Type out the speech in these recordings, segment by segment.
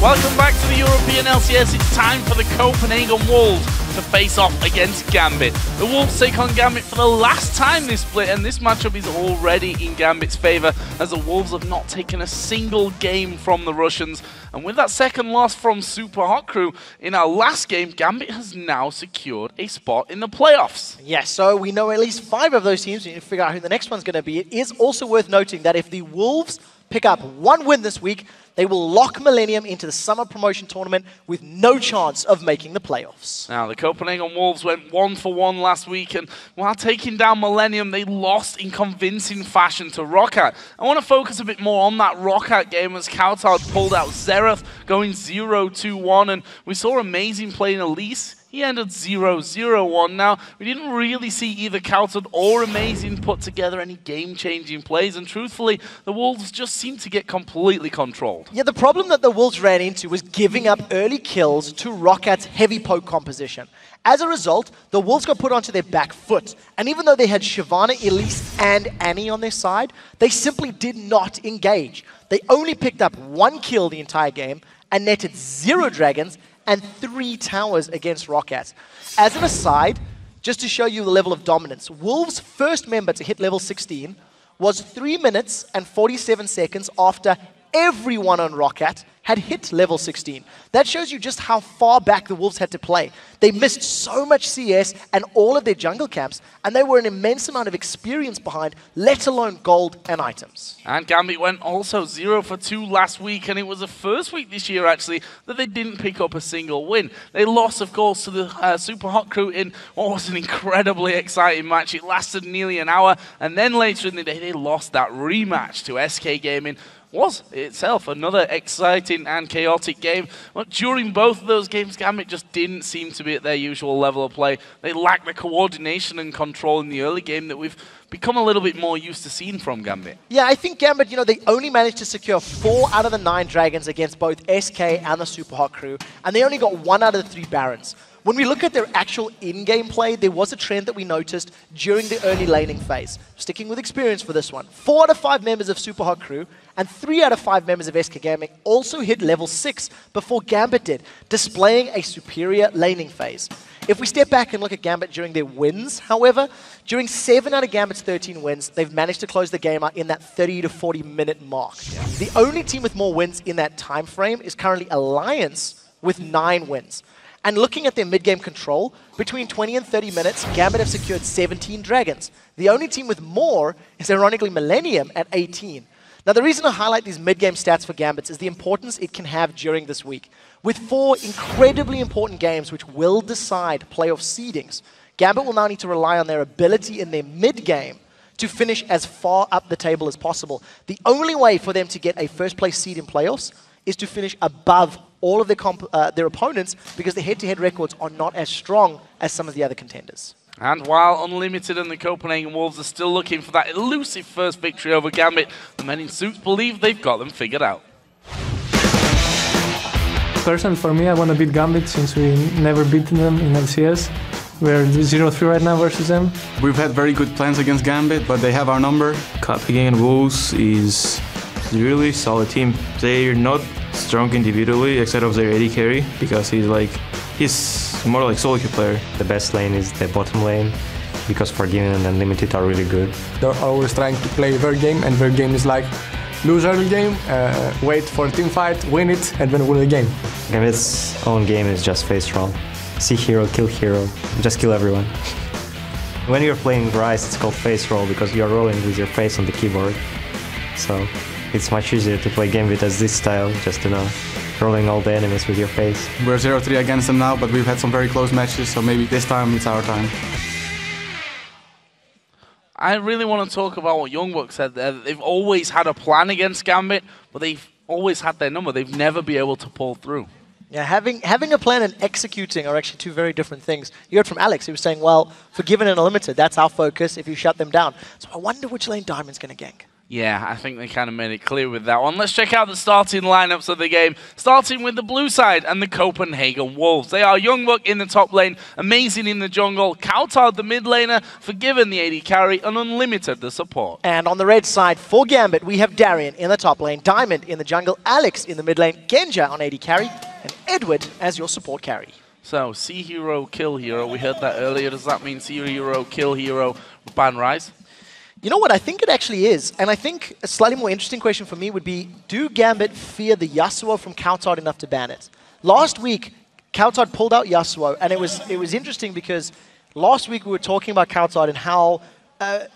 Welcome back to the European LCS. It's time for the Copenhagen Wolves to face off against Gambit. The Wolves take on Gambit for the last time this split, and this matchup is already in Gambit's favor, as the Wolves have not taken a single game from the Russians. And with that second loss from Super Hot Crew in our last game, Gambit has now secured a spot in the playoffs. Yes, so we know at least 5 of those teams. We need to figure out who the next one's going to be. It is also worth noting that if the Wolves pick up 1 win this week, they will lock Millennium into the summer promotion tournament with no chance of making the playoffs. Now, the Copenhagen Wolves went 1-for-1 last week, and while taking down Millennium, they lost in convincing fashion to Roccat. I want to focus a bit more on that Roccat game as cowTard pulled out Xerath, going 0-2-1, and we saw amazing play in Elise. He ended 0-0-1. Now, we didn't really see either cowTard or Amazing put together any game-changing plays, and truthfully, the Wolves just seemed to get completely controlled. Yeah, the problem that the Wolves ran into was giving up early kills to Rockat's heavy poke composition. As a result, the Wolves got put onto their back foot, and even though they had Shyvana, Elise, and Annie on their side, they simply did not engage. They only picked up 1 kill the entire game and netted 0 dragons and 3 towers against Roccat. As an aside, just to show you the level of dominance, Wolves' first member to hit level 16 was 3 minutes and 47 seconds after everyone on Roccat had hit level 16. That shows you just how far back the Wolves had to play. They missed so much CS and all of their jungle camps, and they were an immense amount of experience behind, let alone gold and items. And Gambit went also 0-for-2 last week, and it was the first week this year, actually, that they didn't pick up a single win. They lost, of course, to the Super Hot Crew in what was an incredibly exciting match. It lasted nearly an hour, and then later in the day, they lost that rematch to SK Gaming. Was itself another exciting and chaotic game. But during both of those games, Gambit just didn't seem to be at their usual level of play. They lacked the coordination and control in the early game that we've become a little bit more used to seeing from Gambit. Yeah, I think Gambit, they only managed to secure 4 out of the 9 dragons against both SK and the Super Hot Crew, and they only got 1 out of the 3 Barons. When we look at their actual in-game play, there was a trend that we noticed during the early laning phase. Sticking with experience for this one, 4 out of 5 members of Super Hot Crew and 3 out of 5 members of SK Gaming also hit level 6 before Gambit did, displaying a superior laning phase. If we step back and look at Gambit during their wins, however, during 7 out of Gambit's 13 wins, they've managed to close the game out in that 30 to 40 minute mark. Yeah. The only team with more wins in that time frame is currently Alliance with 9 wins. And looking at their mid-game control, between 20 and 30 minutes, Gambit have secured 17 dragons. The only team with more is ironically Millennium at 18. Now the reason I highlight these mid-game stats for Gambits is the importance it can have during this week. With 4 incredibly important games which will decide playoff seedings, Gambit will now need to rely on their ability in their mid-game to finish as far up the table as possible. The only way for them to get a first-place seed in playoffs is to finish above all of their opponents, because the head-to-head records are not as strong as some of the other contenders. And while Unlimited and the Copenhagen Wolves are still looking for that elusive first victory over Gambit, the men in suits believe they've got them figured out. Personally, for me, I want to beat Gambit since we never beaten them in LCS. We're 0-3 right now versus them. We've had very good plans against Gambit, but they have our number. Copenhagen Wolves is a really solid team. They're not strong individually, except of their AD carry, because he's more like solo queue player. The best lane is the bottom lane, because Forgiven and Unlimited are really good. They're always trying to play their game, and their game is like lose early game, wait for a team fight, win it, and then win the game. Gambit's own game is just face roll. See hero, just kill everyone. When you're playing Ryze, it's called face roll because you're rolling with your face on the keyboard. So it's much easier to play Gambit as this style, just rolling all the enemies with your face. We're 0-3 against them now, but we've had some very close matches, so maybe this time it's our time. I really want to talk about what YoungBuck said there. They've always had a plan against Gambit, but they've always had their number. They've never been able to pull through. Yeah, having a plan and executing are actually 2 very different things. You heard from Alex, he was saying, well, Forgiven and Unlimited, that's our focus if you shut them down. So I wonder which lane Diamond's going to gank. Yeah, I think they kind of made it clear with that one. Let's check out the starting lineups of the game. Starting with the blue side and the Copenhagen Wolves. They are YoungBuck in the top lane, Amazing in the jungle, cowTard the mid laner, Forgiven the AD carry, and Unlimited the support. And on the red side, for Gambit, we have Darien in the top lane, Diamond in the jungle, Alex in the mid lane, Genja on AD carry, and Eduard as your support carry. So, see hero, kill hero. We heard that earlier. Does that mean see hero, kill hero, ban Ryze? You know what? I think it actually is. And I think a slightly more interesting question for me would be, do Gambit fear the Yasuo from cowTard enough to ban it? Last week, cowTard pulled out Yasuo, and it was interesting because last week we were talking about cowTard and how,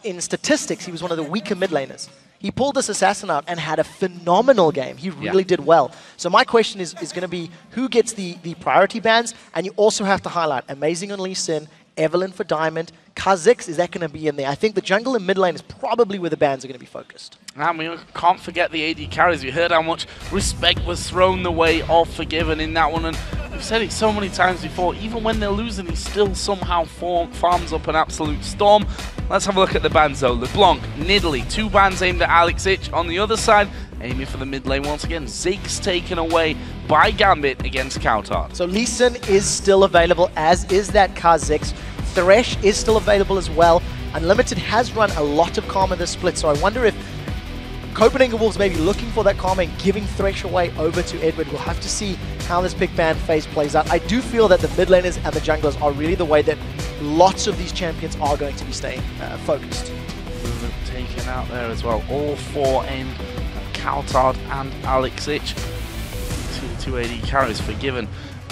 in statistics, he was one of the weaker mid laners. He pulled this assassin out and had a phenomenal game. He really did well. So my question is going to be, who gets the priority bans? And you also have to highlight Amazing on Lee Sin, EVELYNN for Diamond, Kha'Zix, is that going to be in there? I think the jungle and mid lane is probably where the bans are going to be focused. And we can't forget the AD carries. We heard how much respect was thrown the way of Forgiven in that one, and we've said it so many times before, even when they're losing, he still somehow farms up an absolute storm. Let's have a look at the bans though. LeBlanc, Nidalee, 2 bans aimed at Aleksei. On the other side, aiming for the mid lane once again, Ziggs taken away by Gambit against cowTard. So Lee Sin is still available, as is that Kha'Zix. Thresh is still available as well. Unlimited has run a lot of Karma this split, so I wonder if Copenhagen Wolves may be looking for that Karma and giving Thresh away over to Eduard. We'll have to see how this pick ban phase plays out. I do feel that the mid laners and the junglers are really the way that lots of these champions are going to be staying focused. Taken out there as well. All 4 aimed at cowTard and Aleksei. 2 AD carries Forgiven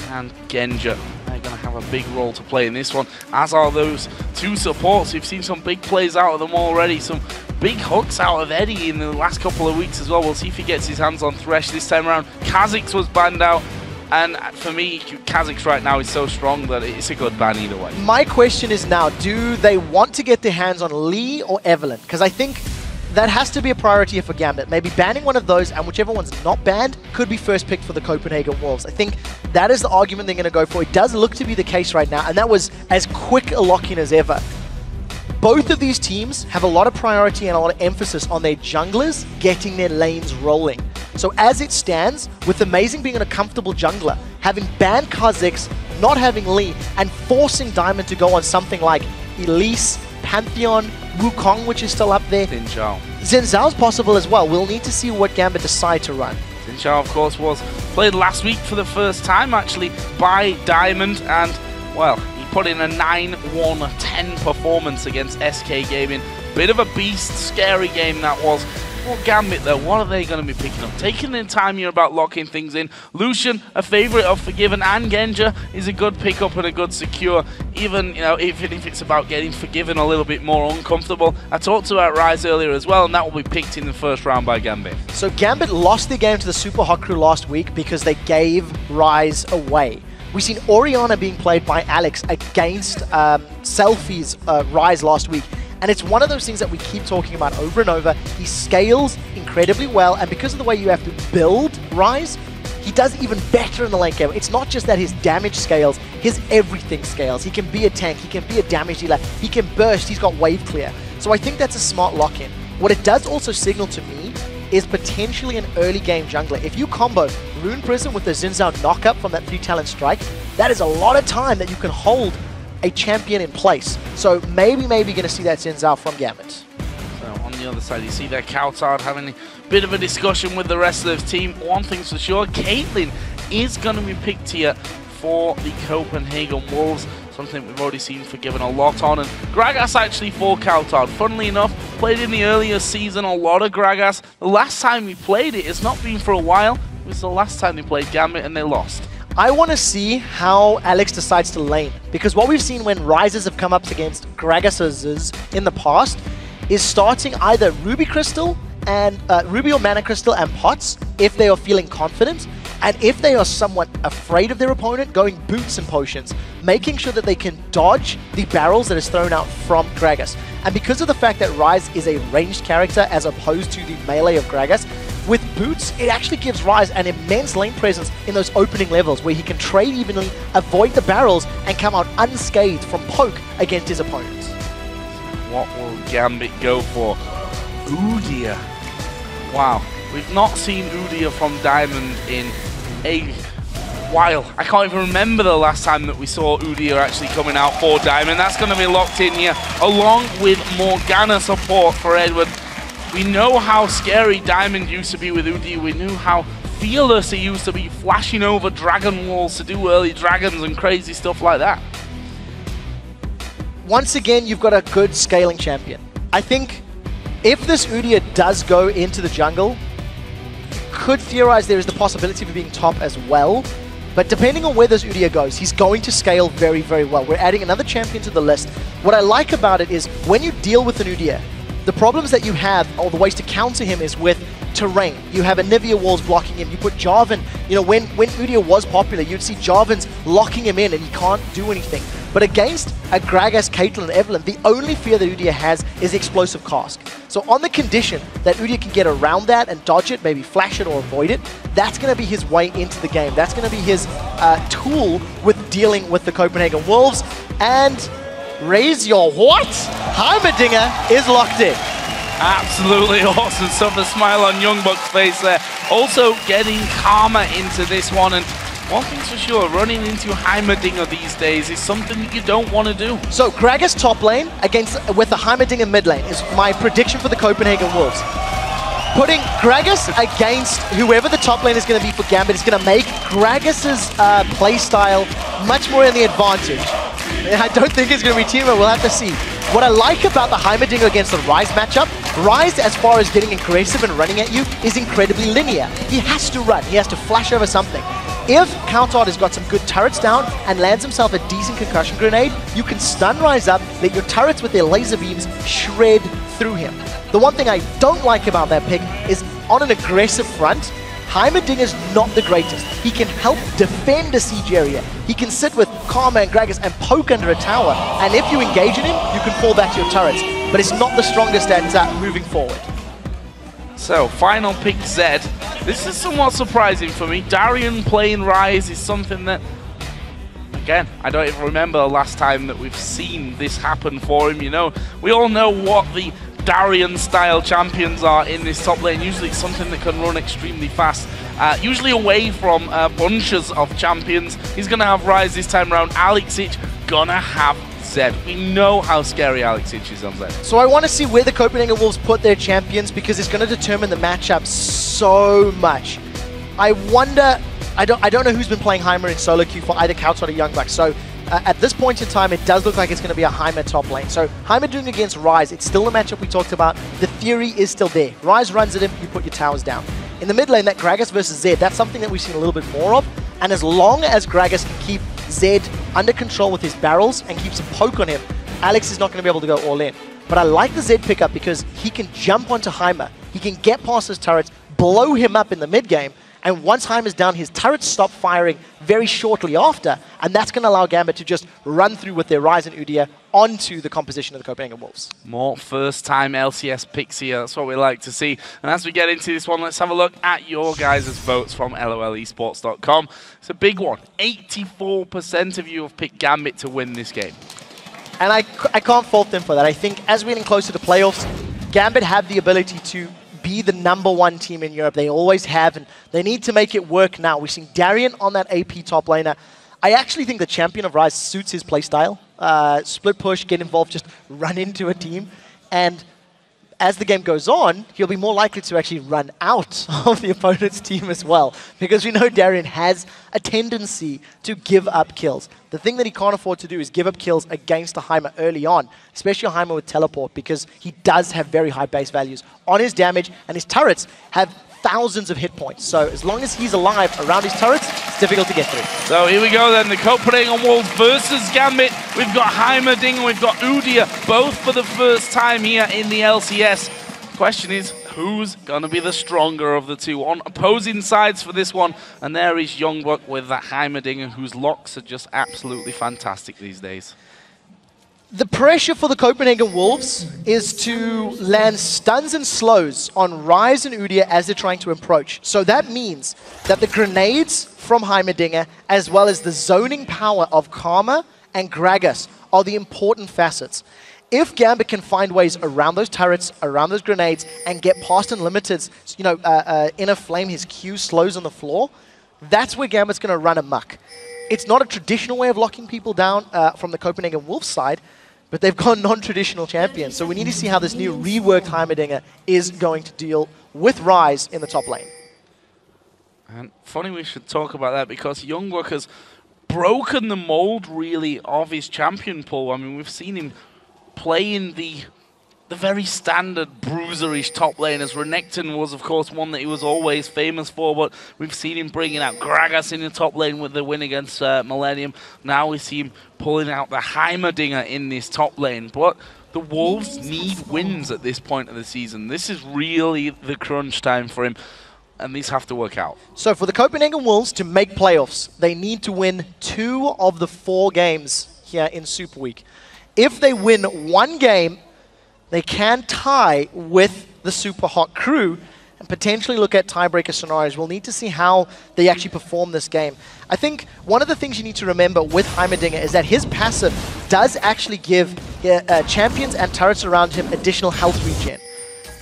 and Genja. They're going to have a big role to play in this one, as are those 2 supports. We've seen some big plays out of them already, some big hooks out of Eddie in the last couple of weeks as well. We'll see if he gets his hands on Thresh this time around. Kha'Zix was banned out, and for me, Kha'Zix right now is so strong that it's a good ban either way. My question is now, do they want to get their hands on Lee or EVELYNN? Because I think that has to be a priority for Gambit. Maybe banning one of those, and whichever one's not banned could be first picked for the Copenhagen Wolves. I think that is the argument they're going to go for. It does look to be the case right now, and that was as quick a lock-in as ever. Both of these teams have a lot of priority and a lot of emphasis on their junglers getting their lanes rolling. So as it stands, with Amazing being a comfortable jungler, having banned Kha'Zix, not having Lee, and forcing Diamond to go on something like Elise, Pantheon, Wukong, which is still up there. Xin Zhao. Xin Zhao's possible as well. We'll need to see what Gambit decide to run. Xin Zhao, of course, was played last week for the first time, actually, by Diamond, and, well, he put in a 9-1-10 performance against SK Gaming. Bit of a beast, scary game that was. Well, Gambit, though, what are they going to be picking up? Taking their time here about locking things in. Lucian, a favourite of Forgiven, and Genja is a good pickup and a good secure. Even, even if it's about getting Forgiven a little bit more uncomfortable. I talked about Ryze earlier as well, and that will be picked in the first round by Gambit. So Gambit lost their game to the Super Hot Crew last week because they gave Ryze away. We've seen Orianna being played by Alex against Selfie's Ryze last week. And it's one of those things that we keep talking about over and over. He scales incredibly well, and because of the way you have to build Ryze, he does even better in the late game. It's not just that his damage scales, his everything scales. He can be a tank, he can be a damage dealer, he can burst, he's got wave clear. So I think that's a smart lock-in. What it does also signal to me is potentially an early game jungler. If you combo Rune Prism with the Xin Zhao knock-up from that 3-talent strike, that is a lot of time that you can hold a champion in place. So maybe going to see that Xin Zhao from Gambit. So on the other side, you see that cowTard having a bit of a discussion with the rest of the team. One thing's for sure, Caitlyn is going to be picked here for the Copenhagen Wolves. Something we've already seen Forgiven a lot on. And Gragas actually for cowTard. Funnily enough, played in the earlier season a lot of Gragas. The last time we played it, it's not been for a while. It was the last time they played Gambit and they lost. I want to see how Alex decides to lane, because what we've seen when Ryzes have come up against Gragases in the past is starting either Ruby Crystal and Ruby or Mana Crystal and Pots if they are feeling confident, and if they are somewhat afraid of their opponent, going Boots and Potions, making sure that they can dodge the barrels that is thrown out from Gragas. And because of the fact that Ryze is a ranged character as opposed to the melee of Gragas, with Boots, it actually gives Ryze an immense lane presence in those opening levels where he can trade evenly, avoid the barrels, and come out unscathed from poke against his opponents. What will Gambit go for? Udyr Wow, we've not seen Udyr from Diamond in a while. I can't even remember the last time that we saw Udyr actually coming out for Diamond. That's going to be locked in here, along with Morgana support for Eduard. We know how scary Diamond used to be with Udyr. We knew how fearless he used to be, flashing over dragon walls to do early dragons and crazy stuff like that. Once again, you've got a good scaling champion. I think if this Udyr does go into the jungle, could theorize there is the possibility of being top as well. But depending on where this Udyr goes, he's going to scale very, very well. We're adding another champion to the list. What I like about it is when you deal with an Udyr, the problems that you have, or the ways to counter him, is with terrain. You have Anivia walls blocking him. You put Jarvan, you know, when Udyr was popular, you'd see Jarvan's locking him in and he can't do anything. But against a Gragas, Caitlyn, and EVELYNN, the only fear that Udyr has is explosive cask. So on the condition that Udyr can get around that and dodge it, maybe flash it or avoid it, that's going to be his way into the game. That's going to be his tool with dealing with the Copenhagen Wolves. And raise your what? Heimerdinger is locked in. Absolutely awesome stuff. The smile on YoungBuck's face there. Also getting Karma into this one. And one thing's for sure, running into Heimerdinger these days is something that you don't want to do. So Gragas top lane with the Heimerdinger mid lane is my prediction for the Copenhagen Wolves. Putting Gragas against whoever the top lane is going to be for Gambit is going to make Gragas's playstyle much more in the advantage. I don't think it's going to be team, but we'll have to see. What I like about the Heimerdinger against the Ryze matchup, Ryze, as far as getting aggressive and running at you, is incredibly linear. He has to run. He has to flash over something. If cowTard has got some good turrets down and lands himself a decent concussion grenade, you can stun Ryze up, let your turrets with their laser beams shred through him. The one thing I don't like about that pick is on an aggressive front, Heimerdinger's not the greatest. He can help defend a siege area. He can sit with Karma and Gragas and poke under a tower, and if you engage in him, you can fall back to your turrets. But it's not the strongest at moving forward. So, final pick Zed. This is somewhat surprising for me. Darien playing Ryze is something that, again, I don't even remember the last time that we've seen this happen for him. You know, we all know what the Darien-style champions are in this top lane. Usually it's something that can run extremely fast. Usually away from bunches of champions. He's going to have Ryze this time around. Aleksei gonna have Zed. We know how scary Aleksei is on Zed. So I want to see where the Copenhagen Wolves put their champions because it's going to determine the matchup so much. I wonder, I don't know who's been playing Heimer in solo queue for either cowTard or YoungBuck. So at this point in time, it does look like it's going to be a Heimer top lane. So Heimer doing against Ryze, it's still a matchup we talked about. The theory is still there. Ryze runs at him, you put your towers down. In the mid lane, that Gragas versus Zed, that's something that we've seen a little bit more of. And as long as Gragas can keep Zed under control with his barrels and keeps a poke on him, Alex is not going to be able to go all in. But I like the Zed pickup because he can jump onto Heimer. He can get past his turrets, blow him up in the mid game, and once Heimer's down, his turrets stop firing very shortly after, and that's going to allow Gambit to just run through with their Ryze and Udyr onto the composition of the Copenhagen Wolves. More first-time LCS picks here. That's what we like to see. And as we get into this one, let's have a look at your guys' votes from LOLesports.com. It's a big one. 84% of you have picked Gambit to win this game. And I can't fault them for that. I think as we're getting closer to playoffs, Gambit have the ability to be the #1 team in Europe. They always have, and they need to make it work now. We're seeing Darien on that AP top laner. I actually think the champion of Ryze suits his playstyle. Split push, get involved, just run into a team. And as the game goes on, he'll be more likely to actually run out of the opponent's team as well. Because we know Darien has a tendency to give up kills. The thing that he can't afford to do is give up kills against a Heimer early on, especially a Heimer with teleport, because he does have very high base values on his damage, and his turrets have thousands of hit points. So as long as he's alive around his turrets, it's difficult to get through. So here we go then, the Copenhagen Wolves versus Gambit. We've got Heimerdinger, we've got Udyr, both for the first time here in the LCS. Question is, who's going to be the stronger of the two on opposing sides for this one? And there is YoungBuck with that Heimerdinger, whose locks are just absolutely fantastic these days. The pressure for the Copenhagen Wolves is to land stuns and slows on Ryze and Udyr as they're trying to approach. So that means that the grenades from Heimerdinger, as well as the zoning power of Karma and Gragas, are the important facets. If Gambit can find ways around those turrets, around those grenades, and get past Unlimited's, Inner Flame, his Q slows on the floor, that's where Gambit's going to run amok. It's not a traditional way of locking people down from the Copenhagen Wolves side, but they've got non-traditional champions. So we need to see how this new reworked Heimerdinger is going to deal with Ryze in the top lane. And funny we should talk about that because YoungBuck has broken the mold, really, of his champion pool. I mean, we've seen him play in the very standard bruiserish top lane, as Renekton was, of course, one that he was always famous for, but we've seen him bringing out Gragas in the top lane with the win against Millennium. Now we see him pulling out the Heimerdinger in this top lane, but the Wolves need wins at this point of the season. This is really the crunch time for him, and these have to work out. So for the Copenhagen Wolves to make playoffs, they need to win 2 of the 4 games here in Super Week. If they win 1 game, they can tie with the Super Hot crew and potentially look at tiebreaker scenarios. We'll need to see how they actually perform this game. I think one of the things you need to remember with Heimerdinger is that his passive does actually give champions and turrets around him additional health regen.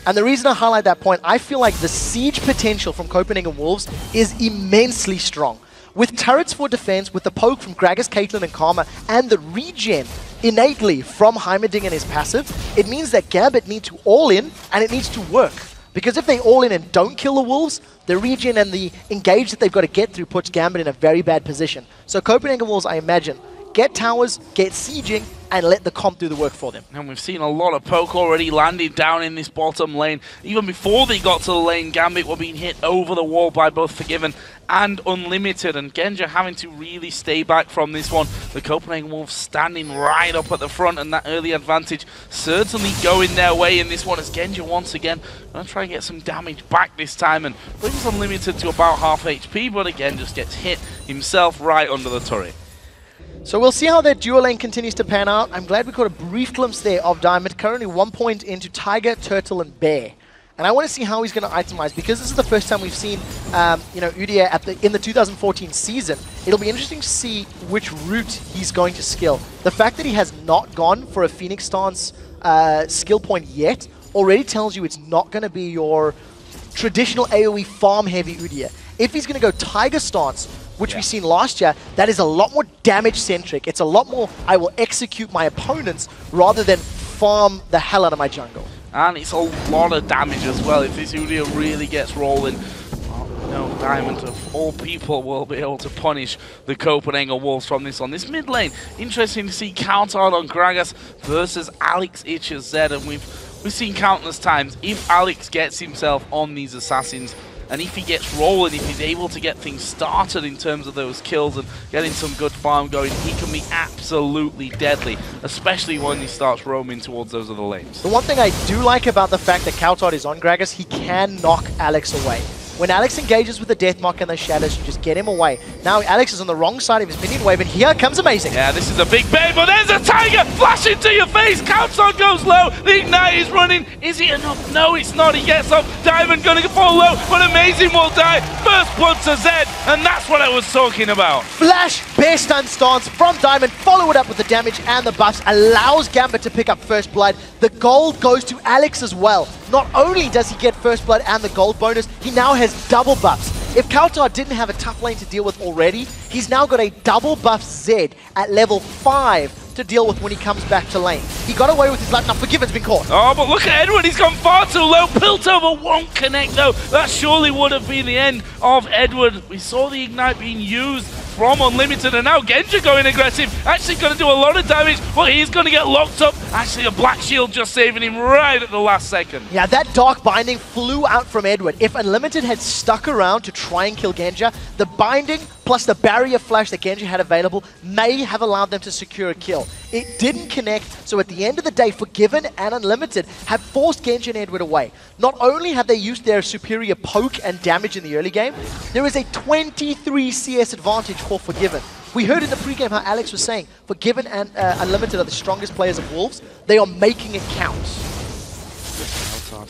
And the reason I highlight that point, I feel like the siege potential from Copenhagen Wolves is immensely strong. With turrets for defense, with the poke from Gragas, Caitlyn, and Karma, and the regen innately from Heimerdinger and his passive, it means that Gambit need to all in, and it needs to work. Because if they all in and don't kill the Wolves, the regen and the engage that they've got to get through puts Gambit in a very bad position. So Copenhagen Wolves, I imagine, get towers, get sieging, and let the comp do the work for them. And we've seen a lot of poke already landing down in this bottom lane. Even before they got to the lane, Gambit were being hit over the wall by both Forgiven and Unlimited, and Genja having to really stay back from this one. The Copenhagen Wolves standing right up at the front, and that early advantage certainly going their way in this one, as Genja once again going to try and get some damage back this time and brings Unlimited to about half HP, but again just gets hit himself right under the turret. So we'll see how that duo lane continues to pan out. I'm glad we caught a brief glimpse there of Diamond, currently 1 point into Tiger, Turtle, and Bear. And I want to see how he's going to itemize, because this is the first time we've seen, Udyr in the 2014 season. It'll be interesting to see which route he's going to skill. The fact that he has not gone for a Phoenix stance skill point yet already tells you it's not going to be your traditional AoE farm-heavy Udyr. If he's going to go Tiger stance, which we've seen last year, that is a lot more damage-centric. It's a lot more, I will execute my opponents rather than farm the hell out of my jungle. And it's a lot of damage as well. If this Udyr really gets rolling, Diamond of all people will be able to punish the Copenhagen Wolves from this on this mid lane. Interesting to see cowTard on Gragas versus Alex Z, and we've seen countless times, if Alex gets himself on these assassins, and if he gets rolling, if he's able to get things started in terms of those kills and getting some good farm going, he can be absolutely deadly, especially when he starts roaming towards those other lanes. The one thing I do like about the fact that cowTard is on Gragas, he can knock Alex away. When Alex engages with the Deathmark and the shadows, you just get him away. Now Alex is on the wrong side of his minion wave, and here comes Amazing. Yeah, this is a big bait, but there's a Tiger! Flash into your face! cowTard goes low, the Ignite is running. Is it enough? No, it's not. He gets up. Diamond gonna fall low, but Amazing will die. First blood to Zed, and that's what I was talking about. Flash, bear stun stance from Diamond, follow it up with the damage and the buffs, allows Gambit to pick up first blood. The gold goes to Alex as well. Not only does he get first blood and the gold bonus, he now has double buffs. If cowTard didn't have a tough lane to deal with already, he's now got a double buff Zed at level 5 to deal with when he comes back to lane. He got away with his life. Now Forgiven's been caught. Oh, but look at Eduard. He's gone far too low. Piltover won't connect, though. That surely would have been the end of Eduard. We saw the Ignite being used from Unlimited, and now Genja going aggressive. Actually going to do a lot of damage, but he's going to get locked up. Actually, a Black Shield just saving him right at the last second. Yeah, that Dark Binding flew out from Eduard. If Unlimited had stuck around to try and kill Genja, the Binding plus the barrier flash that Genja had available may have allowed them to secure a kill. It didn't connect, so at the end of the day, Forgiven and Unlimited have forced Genja and Eduard away. Not only have they used their superior poke and damage in the early game, there is a 23 CS advantage for Forgiven. We heard in the pregame how Alex was saying Forgiven and Unlimited are the strongest players of Wolves. They are making it count.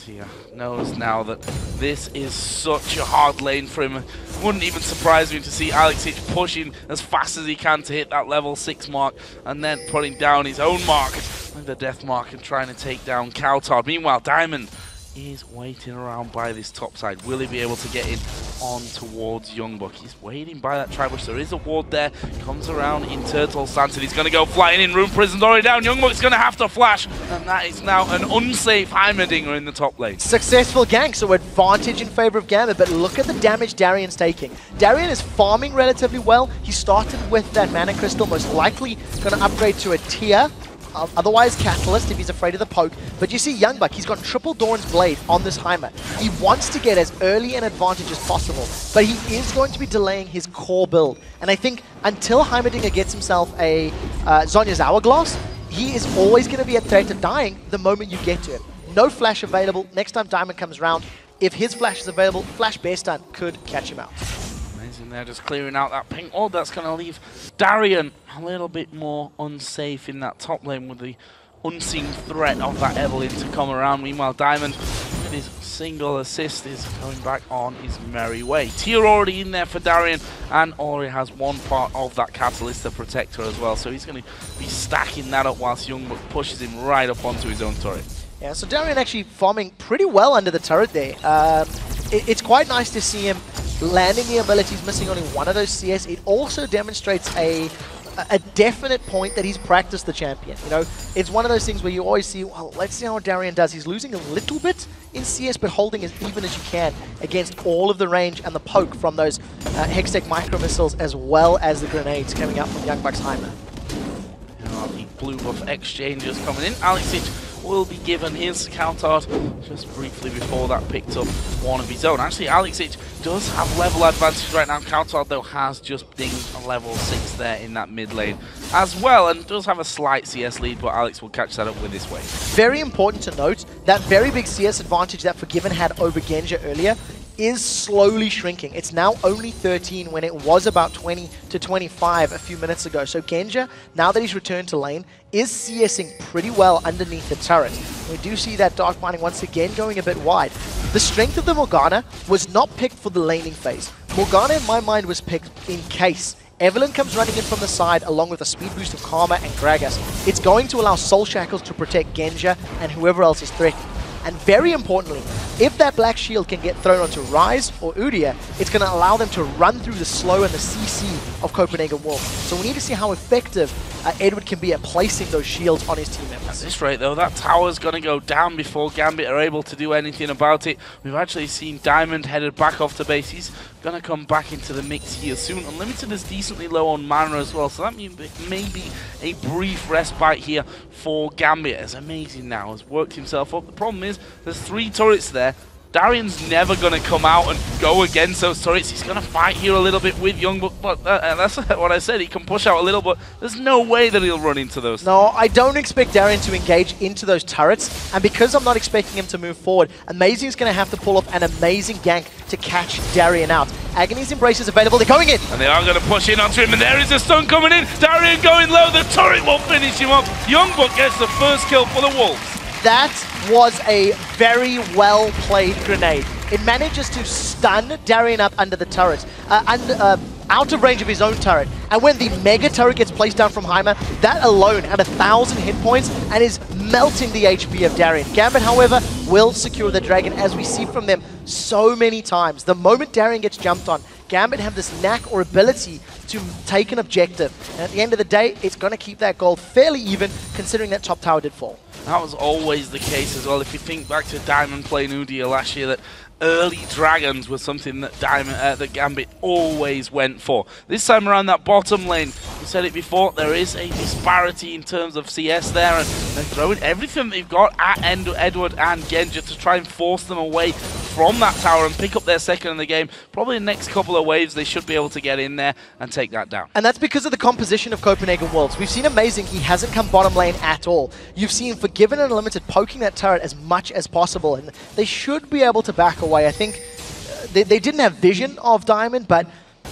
Here knows now that this is such a hard lane for him. Wouldn't even surprise me to see Aleksei pushing as fast as he can to hit that level 6 mark, and then putting down his own mark with the death mark and trying to take down cowTard. Meanwhile, Diamond is waiting around by this top side. Will he be able to get in on towards YoungBuck? He's waiting by that tribush. There is a ward there. Comes around in turtle stance and he's going to go flying in. Rune Prison's already down. YoungBuck's going to have to flash. And that is now an unsafe Heimerdinger in the top lane. Successful gank, so advantage in favor of Gambit, but look at the damage Darien's taking. Darien is farming relatively well. He started with that mana crystal, most likely going to upgrade to a tier. Otherwise Catalyst if he's afraid of the poke. But you see YoungBuck, he's got triple Doran's Blade on this Heimer. He wants to get as early an advantage as possible, but he is going to be delaying his core build. And I think until Heimerdinger gets himself a Zhonya's Hourglass, he is always going to be a threat to dying the moment you get to him. No flash available. Next time Diamond comes around, if his flash is available, Flash Bear Stun could catch him out. Amazing there, just clearing out that pink orb. That's going to leave Darien a little bit more unsafe in that top lane with the unseen threat of that EVELYNN to come around. Meanwhile, Diamond, with his single assist, is going back on his merry way. Tier already in there for Darien, and already has one part of that Catalyst to protect her as well. So he's going to be stacking that up whilst YoungBuck pushes him right up onto his own turret. Yeah, so Darien actually farming pretty well under the turret there. It's quite nice to see him landing the abilities, missing only one of those CS. It also demonstrates a definite point that he's practiced the champion. You know, it's one of those things where you always see, well, let's see how Darien does. He's losing a little bit in CS, but holding as even as you can against all of the range and the poke from those Hextech micro missiles, as well as the grenades coming out from YoungBuck's Heimer. The blue buff exchanges coming in. Aleksei will be given his cowTard just briefly before that picked up one of his own. Actually, Aleksei does have level advantage right now. cowTard, though, has just dinged a level 6 there in that mid lane as well, and does have a slight CS lead, but Alex will catch that up with his wave. Very important to note, that very big CS advantage that Forgiven had over Genja earlier is slowly shrinking. It's now only 13 when it was about 20 to 25 a few minutes ago. So Genja, now that he's returned to lane, is CSing pretty well underneath the turret. We do see that Dark Binding once again going a bit wide. The strength of the Morgana was not picked for the laning phase. Morgana, in my mind, was picked in case EVELYNN comes running in from the side along with a speed boost of Karma and Gragas. It's going to allow Soul Shackles to protect Genja and whoever else is threatened. And very importantly, if that black shield can get thrown onto Ryze or Udyr, it's going to allow them to run through the slow and the CC of Copenhagen Wolf. So we need to see how effective Eduard can be at placing those shields on his team members. At this rate, though, that tower's going to go down before Gambit are able to do anything about it. We've actually seen Diamond headed back off to base. He's going to come back into the mix here soon. Unlimited is decently low on mana as well, so that means it may be a brief respite here for Gambit. As Amazing now has worked himself up. The problem is there's 3 turrets there. Darien's never going to come out and go against those turrets. He's going to fight here a little bit with YoungBuck, but that's what I said. He can push out a little, but there's no way that he'll run into those. No, I don't expect Darien to engage into those turrets, and because I'm not expecting him to move forward, Amazing is going to have to pull off an amazing gank to catch Darien out. Agony's Embrace is available. They're going in. And they are going to push in onto him, and there is a stun coming in. Darien going low. The turret will finish him up. YoungBuck gets the first kill for the Wolves. That was a very well-played grenade. It manages to stun Darien up under the turret, out of range of his own turret. And when the mega turret gets placed down from Heimer, that alone had 1,000 hit points and is melting the HP of Darien. Gambit, however, will secure the dragon, as we see from them so many times. The moment Darien gets jumped on, Gambit have this knack or ability to take an objective. And at the end of the day, it's going to keep that gold fairly even, considering that top tower did fall. That was always the case as well. If you think back to Diamond playing Udyr last year, that early dragons was something that that Gambit always went for. This time around, that bottom lane, we said it before, there is a disparity in terms of CS there, and they're throwing everything they've got at Eduard and Genja to try and force them away from that tower and pick up their second in the game. Probably the next couple of waves, they should be able to get in there and take that down. And that's because of the composition of Copenhagen Wolves. We've seen Amazing, he hasn't come bottom lane at all. You've seen Forgiven and Unlimited poking that turret as much as possible, and they should be able to back away. I think they didn't have vision of Diamond, but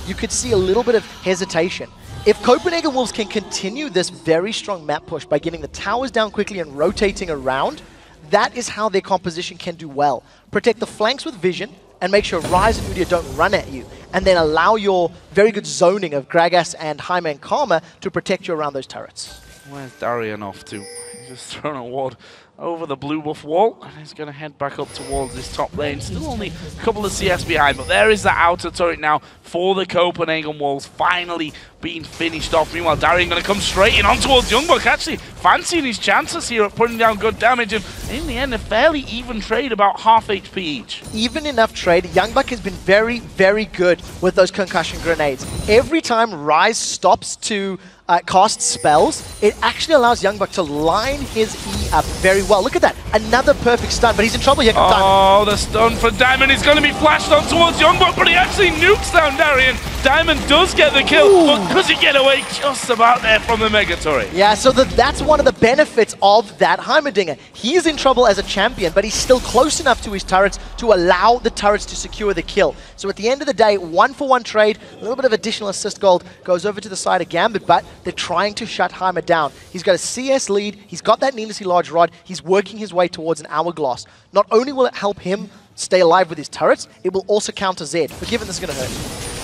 you could see a little bit of hesitation. If Copenhagen Wolves can continue this very strong map push by getting the towers down quickly and rotating around, that is how their composition can do well. Protect the flanks with vision and make sure Ryze and Udyr don't run at you, and then allow your very good zoning of Gragas and Heimer and Karma to protect you around those turrets. Where's Darien off to? Just thrown a ward over the blue buff wall, and he's going to head back up towards this top lane. Still only a couple of CS behind, but there is the outer turret now for the Copenhagen Wolves, finally being finished off. Meanwhile, Darien going to come straight in on towards YoungBuck, actually fancying his chances here at putting down good damage, and in the end, a fairly even trade, about half HP each. Even enough trade. YoungBuck has been very, very good with those concussion grenades. Every time Ryze stops to cast spells, it actually allows YoungBuck to line his E up very well. Look at that. Another perfect stun, but he's in trouble here. Oh, the stun for Diamond is going to be flashed on towards YoungBuck, but he actually nukes down Darien. Diamond does get the kill, but does he get away just about there from the Mega Turret? Yeah, so that's one of the benefits of that Heimerdinger. He's in trouble as a champion, but he's still close enough to his turrets to allow the turrets to secure the kill. So at the end of the day, 1-for-1 trade, a little bit of additional assist gold goes over to the side of Gambit, but they're trying to shut Heimer down. He's got a CS lead, he's got that needlessly large rod, he's working his way towards an hourglass. Not only will it help him stay alive with his turrets, it will also counter Zed. Forgiven, this is going to hurt.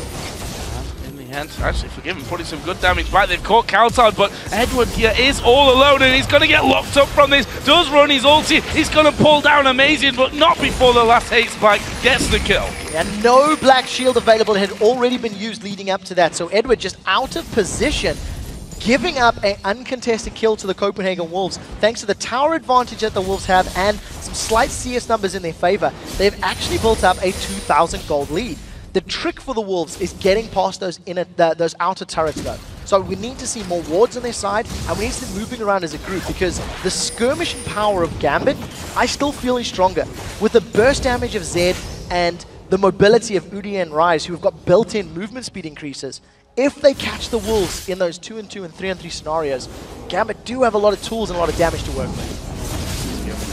Actually, Forgiven putting some good damage back. They've caught cowTard, but Eduard here is all alone, and he's going to get locked up from this. Does run his ulti. He's going to pull down Amazing, but not before the last hate spike gets the kill. And no black shield available. It had already been used leading up to that. So Eduard just out of position, giving up an uncontested kill to the Copenhagen Wolves. Thanks to the tower advantage that the Wolves have and some slight CS numbers in their favor, they've actually built up a 2,000 gold lead. The trick for the Wolves is getting past those those outer turrets though. So we need to see more wards on their side, and we need to be moving around as a group, because the skirmishing power of Gambit, I still feel is stronger. With the burst damage of Zed and the mobility of Udyr and Ryze, who have got built-in movement speed increases, if they catch the Wolves in those 2-on-2 and 3-on-3 scenarios, Gambit do have a lot of tools and a lot of damage to work with.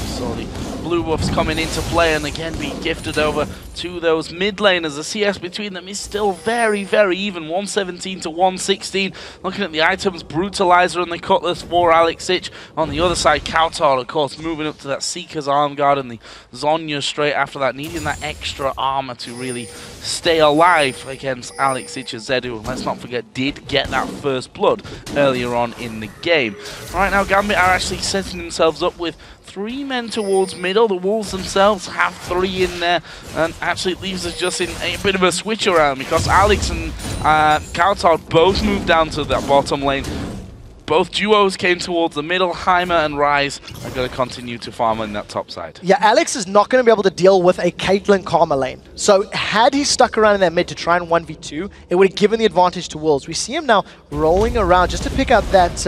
So the blue buffs coming into play, and again being gifted over to those mid laners. The CS between them is still very, very even, 117 to 116. Looking at the items, Brutalizer and the Cutlass for Aleksei. On the other side, cowTard, of course, moving up to that Seeker's Arm Guard, and the Zhonya straight after that, needing that extra armor to really stay alive against Aleksei and Zed, who, let's not forget, did get that first blood earlier on in the game. Right now, Gambit are actually setting themselves up with 3 men towards middle. The Wolves themselves have 3 in there, and actually it leaves us just in a bit of a switch around, because Alex and cowTard both moved down to that bottom lane. Both duos came towards the middle. Heimer and Ryze are going to continue to farm on that top side. Yeah, Alex is not going to be able to deal with a Caitlyn Karma lane. So had he stuck around in that mid to try and 1v2, it would have given the advantage to Wolves. We see him now rolling around just to pick up that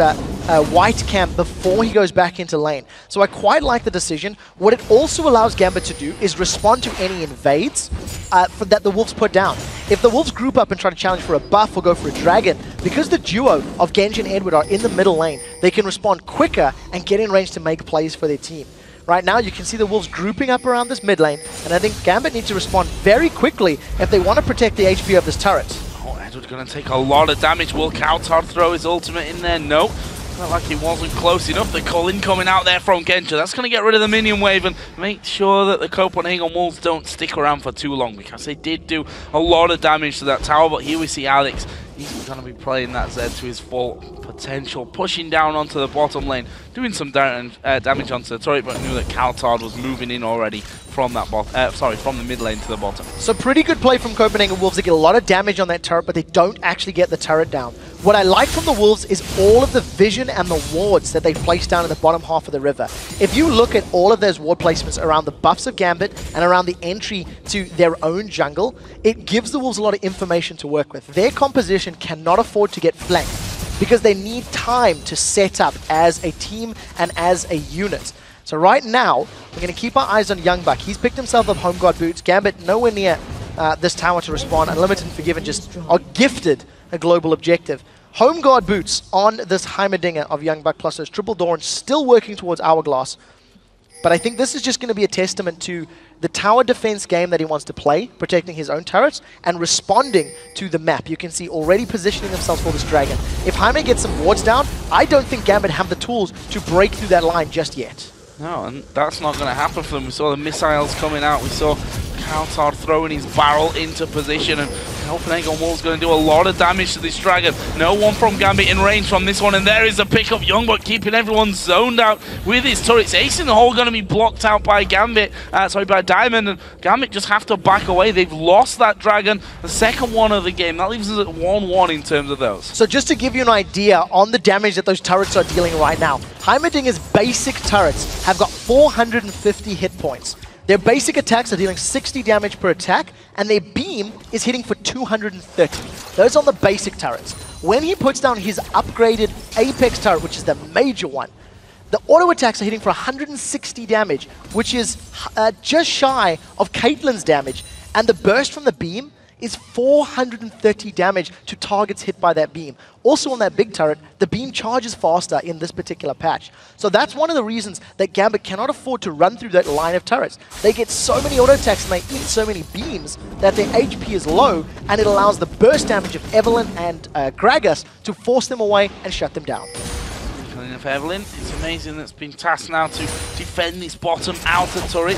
white camp before he goes back into lane. So I quite like the decision. What it also allows Gambit to do is respond to any invades that the Wolves put down. If the Wolves group up and try to challenge for a buff or go for a dragon, because the duo of Genja and Eduard are in the middle lane, they can respond quicker and get in range to make plays for their team. Right now, you can see the Wolves grouping up around this mid lane, and I think Gambit needs to respond very quickly if they want to protect the HP of this turret. Oh, Eduard's going to take a lot of damage. Will cowTard throw his ultimate in there? No. Felt like it wasn't close enough. The Cullen coming out there from Genja. That's going to get rid of the minion wave and make sure that the Copenhagen Wolves don't stick around for too long, because they did do a lot of damage to that tower. But here we see Alex. He's going to be playing that Zed to his full potential, pushing down onto the bottom lane, doing some damage onto the turret, but knew that cowTard was moving in already from that from the mid lane to the bottom. So pretty good play from Copenhagen Wolves. They get a lot of damage on that turret, but they don't actually get the turret down. What I like from the Wolves is all of the vision and the wards that they place down in the bottom half of the river. If you look at all of those ward placements around the buffs of Gambit and around the entry to their own jungle, it gives the Wolves a lot of information to work with. Their composition cannot afford to get flanked, because they need time to set up as a team and as a unit. So right now, we're going to keep our eyes on YoungBuck. He's picked himself up home guard boots. Gambit nowhere near this tower to respond. Unlimited and Forgiven just are gifted a global objective. Home guard boots on this Heimerdinger of YoungBuck plus those triple Dorns, still working towards Hourglass. But I think this is just going to be a testament to the tower defense game that he wants to play, protecting his own turrets and responding to the map. You can see already positioning themselves for this dragon. If Heimer gets some wards down, I don't think Gambit have the tools to break through that line just yet. No, and that's not going to happen for them. We saw the missiles coming out. We saw cowTard throwing his barrel into position, and Copenhagen Wolves going to do a lot of damage to this dragon. No one from Gambit in range from this one, and there is a pickup. YoungBuck keeping everyone zoned out with his turrets. Ace in the hole going to be blocked out by Gambit, by Diamond, and Gambit just have to back away. They've lost that dragon, the second one of the game. That leaves us at 1-1 in terms of those. So just to give you an idea on the damage that those turrets are dealing right now, Heimerdinger's basic turrets have got 450 hit points. Their basic attacks are dealing 60 damage per attack, and their beam is hitting for 230. Those are the basic turrets. When he puts down his upgraded Apex turret, which is the major one, the auto attacks are hitting for 160 damage, which is just shy of Caitlyn's damage, and the burst from the beam is 430 damage to targets hit by that beam. Also on that big turret, the beam charges faster in this particular patch. So that's one of the reasons that Gambit cannot afford to run through that line of turrets. They get so many auto attacks and they eat so many beams that their HP is low, and it allows the burst damage of EVELYNN and Gragas to force them away and shut them down. Of EVELYNN, it's amazing that's been tasked now to defend this bottom outer turret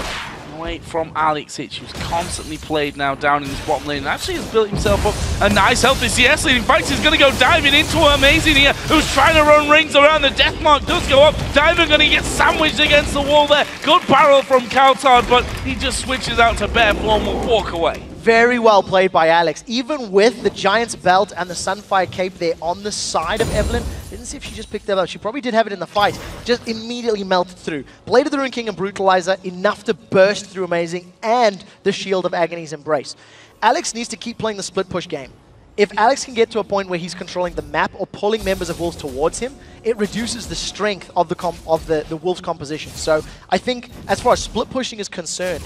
away from Aleksei, who's constantly played now down in this bottom lane and actually has built himself up a nice healthy CS lead. In fact, he's going to go diving into Amazing here, who's trying to run rings around. The death mark does go up. Diamond going to get sandwiched against the wall there. Good barrel from cowTard, but he just switches out to bare floor and will walk away. Very well played by Alex. Even with the Giant's Belt and the Sunfire Cape there on the side of EVELYNN, didn't see if she just picked that up. She probably did have it in the fight. Just immediately melted through. Blade of the Rune King and Brutalizer, enough to burst through Amazing and the Shield of Agony's Embrace. Alex needs to keep playing the split push game. If Alex can get to a point where he's controlling the map or pulling members of Wolves towards him, it reduces the strength of the Wolves composition. So I think as far as split pushing is concerned,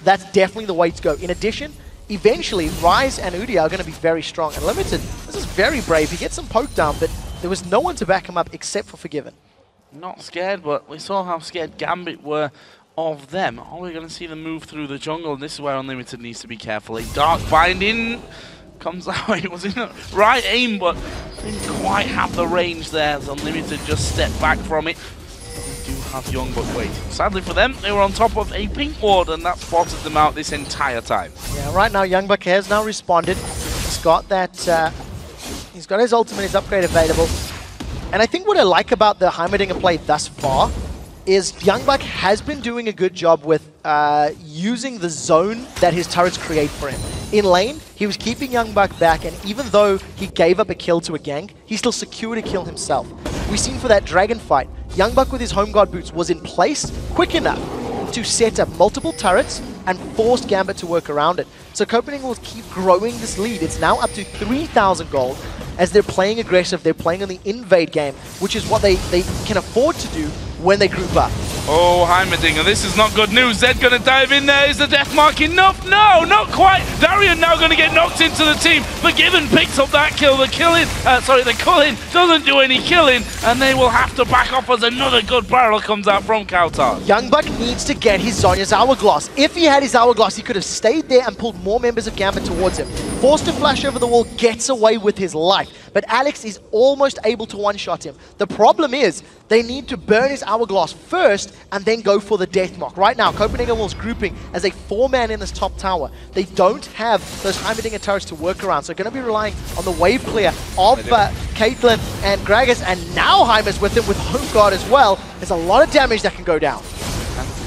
that's definitely the way to go. In addition, eventually, Ryze and Udyr are going to be very strong. And Limited, this is very brave. He gets some poke down, but there was no one to back him up except for Forgiven. Not scared, but we saw how scared Gambit were of them. Are we going to see them move through the jungle? And this is where Unlimited needs to be careful. A dark binding comes out. It was in the right aim, but didn't quite have the range there as Unlimited just stepped back from it. Do have YoungBuck waiting. Sadly for them, they were on top of a pink ward, and that spotted them out this entire time. Yeah, right now YoungBuck has now responded. He's got that. He's got his ultimate, his upgrade available. And I think what I like about the Heimerdinger play thus far is YoungBuck has been doing a good job with using the zone that his turrets create for him. In lane, he was keeping YoungBuck back, and even though he gave up a kill to a gank, he still secured a kill himself. We've seen for that dragon fight, YoungBuck with his home guard boots was in place quick enough to set up multiple turrets and forced Gambit to work around it. So Copenhagen will keep growing this lead. It's now up to 3,000 gold as they're playing aggressive. They're playing on the invade game, which is what they can afford to do when they group up. Oh, Heimerdinger, this is not good news. Zed going to dive in there. Is the death mark enough? No, not quite. Darien now going to get knocked into the team. Forgiven picks up that kill. The culling doesn't do any killing, and they will have to back off as another good barrel comes out from cowTard. YoungBuck needs to get his Zhonya's Hourglass. If he had his Hourglass, he could have stayed there and pulled more members of Gambit towards him. Forced to flash over the wall, gets away with his life. But Alex is almost able to one-shot him. The problem is, they need to burn his Hourglass first and then go for the death mark. Right now, Copenhagen Wolves grouping as a 4-man in this top tower. They don't have those Heimerdinger turrets to work around, so they're going to be relying on the wave clear of Caitlyn and Gragas, and now Heimer's with him with home guard as well. There's a lot of damage that can go down.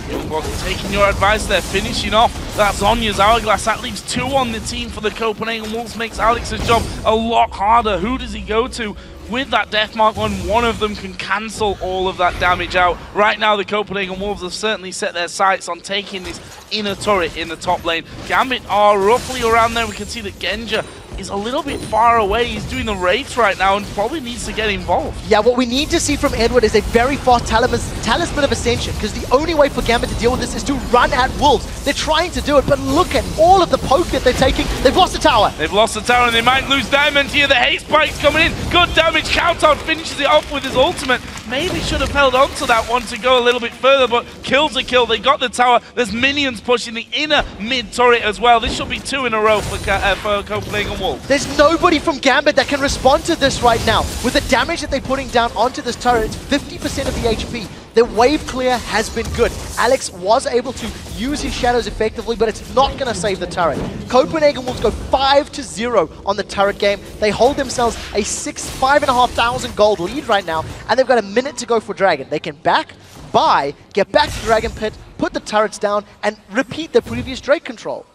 YoungBuck taking your advice there, finishing off that Zhonya's Hourglass. That leaves 2 on the team for the Copenhagen Wolves, makes Alex's job a lot harder. Who does he go to with that death mark when one of them can cancel all of that damage out? Right now, the Copenhagen Wolves have certainly set their sights on taking this inner turret in the top lane. Gambit are roughly around there. We can see that Genja is a little bit far away. He's doing the raids right now and probably needs to get involved. Yeah, what we need to see from Eduard is a very fast talisman of ascension, because the only way for Gambit to deal with this is to run at Wolves. They're trying to do it, but look at all of the poke that they're taking. They've lost the tower. They've lost the tower, and they might lose Diamond here. The haste spike's coming in. Good damage. cowTard finishes it off with his ultimate. Maybe should have held on to that one to go a little bit further, but kills a kill. They got the tower. There's minions pushing the inner mid turret as well. This should be 2 in a row for Copenhagen Wolves. There's nobody from Gambit that can respond to this right now. With the damage that they're putting down onto this turret, it's 50% of the HP. Their wave clear has been good. Alex was able to use his shadows effectively, but it's not going to save the turret. Copenhagen Wolves go 5-0 on the turret game. They hold themselves a 5,500 gold lead right now, and they've got a minute to go for Dragon. They can buy, get back to Dragon Pit, put the turrets down, and repeat their previous Drake control.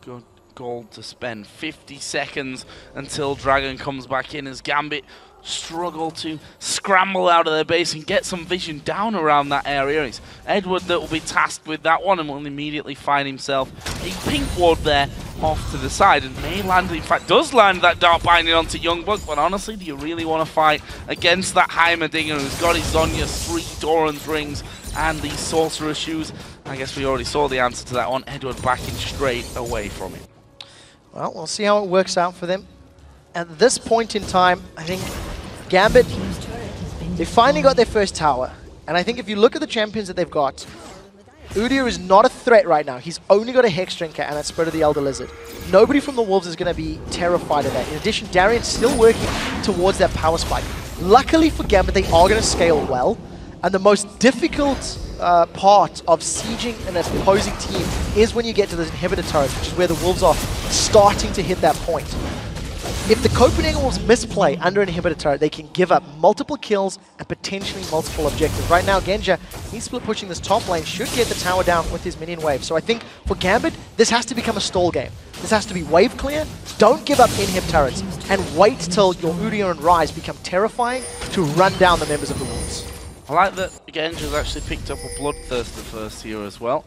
Good gold to spend. 50 seconds until Dragon comes back in as Gambit struggle to scramble out of their base and get some vision down around that area. It's Eduard that will be tasked with that one and will immediately find himself a pink ward there off to the side, and may land, in fact does land that Dark Binding onto YoungBuck, but honestly, do you really want to fight against that Heimerdinger who's got his Zonya's 3 Doran's rings and these Sorcerer shoes? I guess we already saw the answer to that one. Eduard backing straight away from it. Well, we'll see how it works out for them. At this point in time, I think Gambit, they finally got their first tower. And I think if you look at the champions that they've got, Udyr is not a threat right now. He's only got a Hex Drinker and a Spirit of the Elder Lizard. Nobody from the Wolves is going to be terrified of that. In addition, Darien's still working towards that power spike. Luckily for Gambit, they are going to scale well. And the most difficult part of sieging an opposing team is when you get to those inhibitor turrets, which is where the Wolves are starting to hit that point. If the Copenhagen Wolves misplay under an inhibitor turret, they can give up multiple kills and potentially multiple objectives. Right now, Genja, he's split pushing this top lane, should get the tower down with his minion wave. So I think for Gambit, this has to become a stall game. This has to be wave clear, don't give up inhib turrets, and wait till your Udyr and Ryze become terrifying to run down the members of the Wolves. I like that Genja's actually picked up a Bloodthirster first here as well.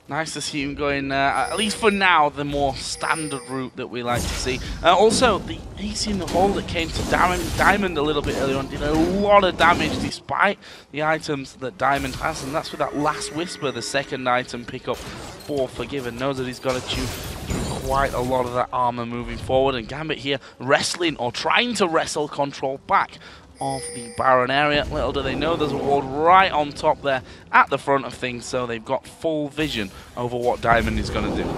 Nice to see him going, at least for now, the more standard route that we like to see. Also, the ace in the hole that came to Diamond a little bit earlier on did a lot of damage despite the items that Diamond has, and that's with that last Whisper, the second item pickup for Forgiven. Knows that he's got to chew through quite a lot of that armor moving forward, and Gambit here wrestling or trying to wrestle control back of the Baron area. Little do they know there's a ward right on top there at the front of things, so they've got full vision over what Diamond is going to do.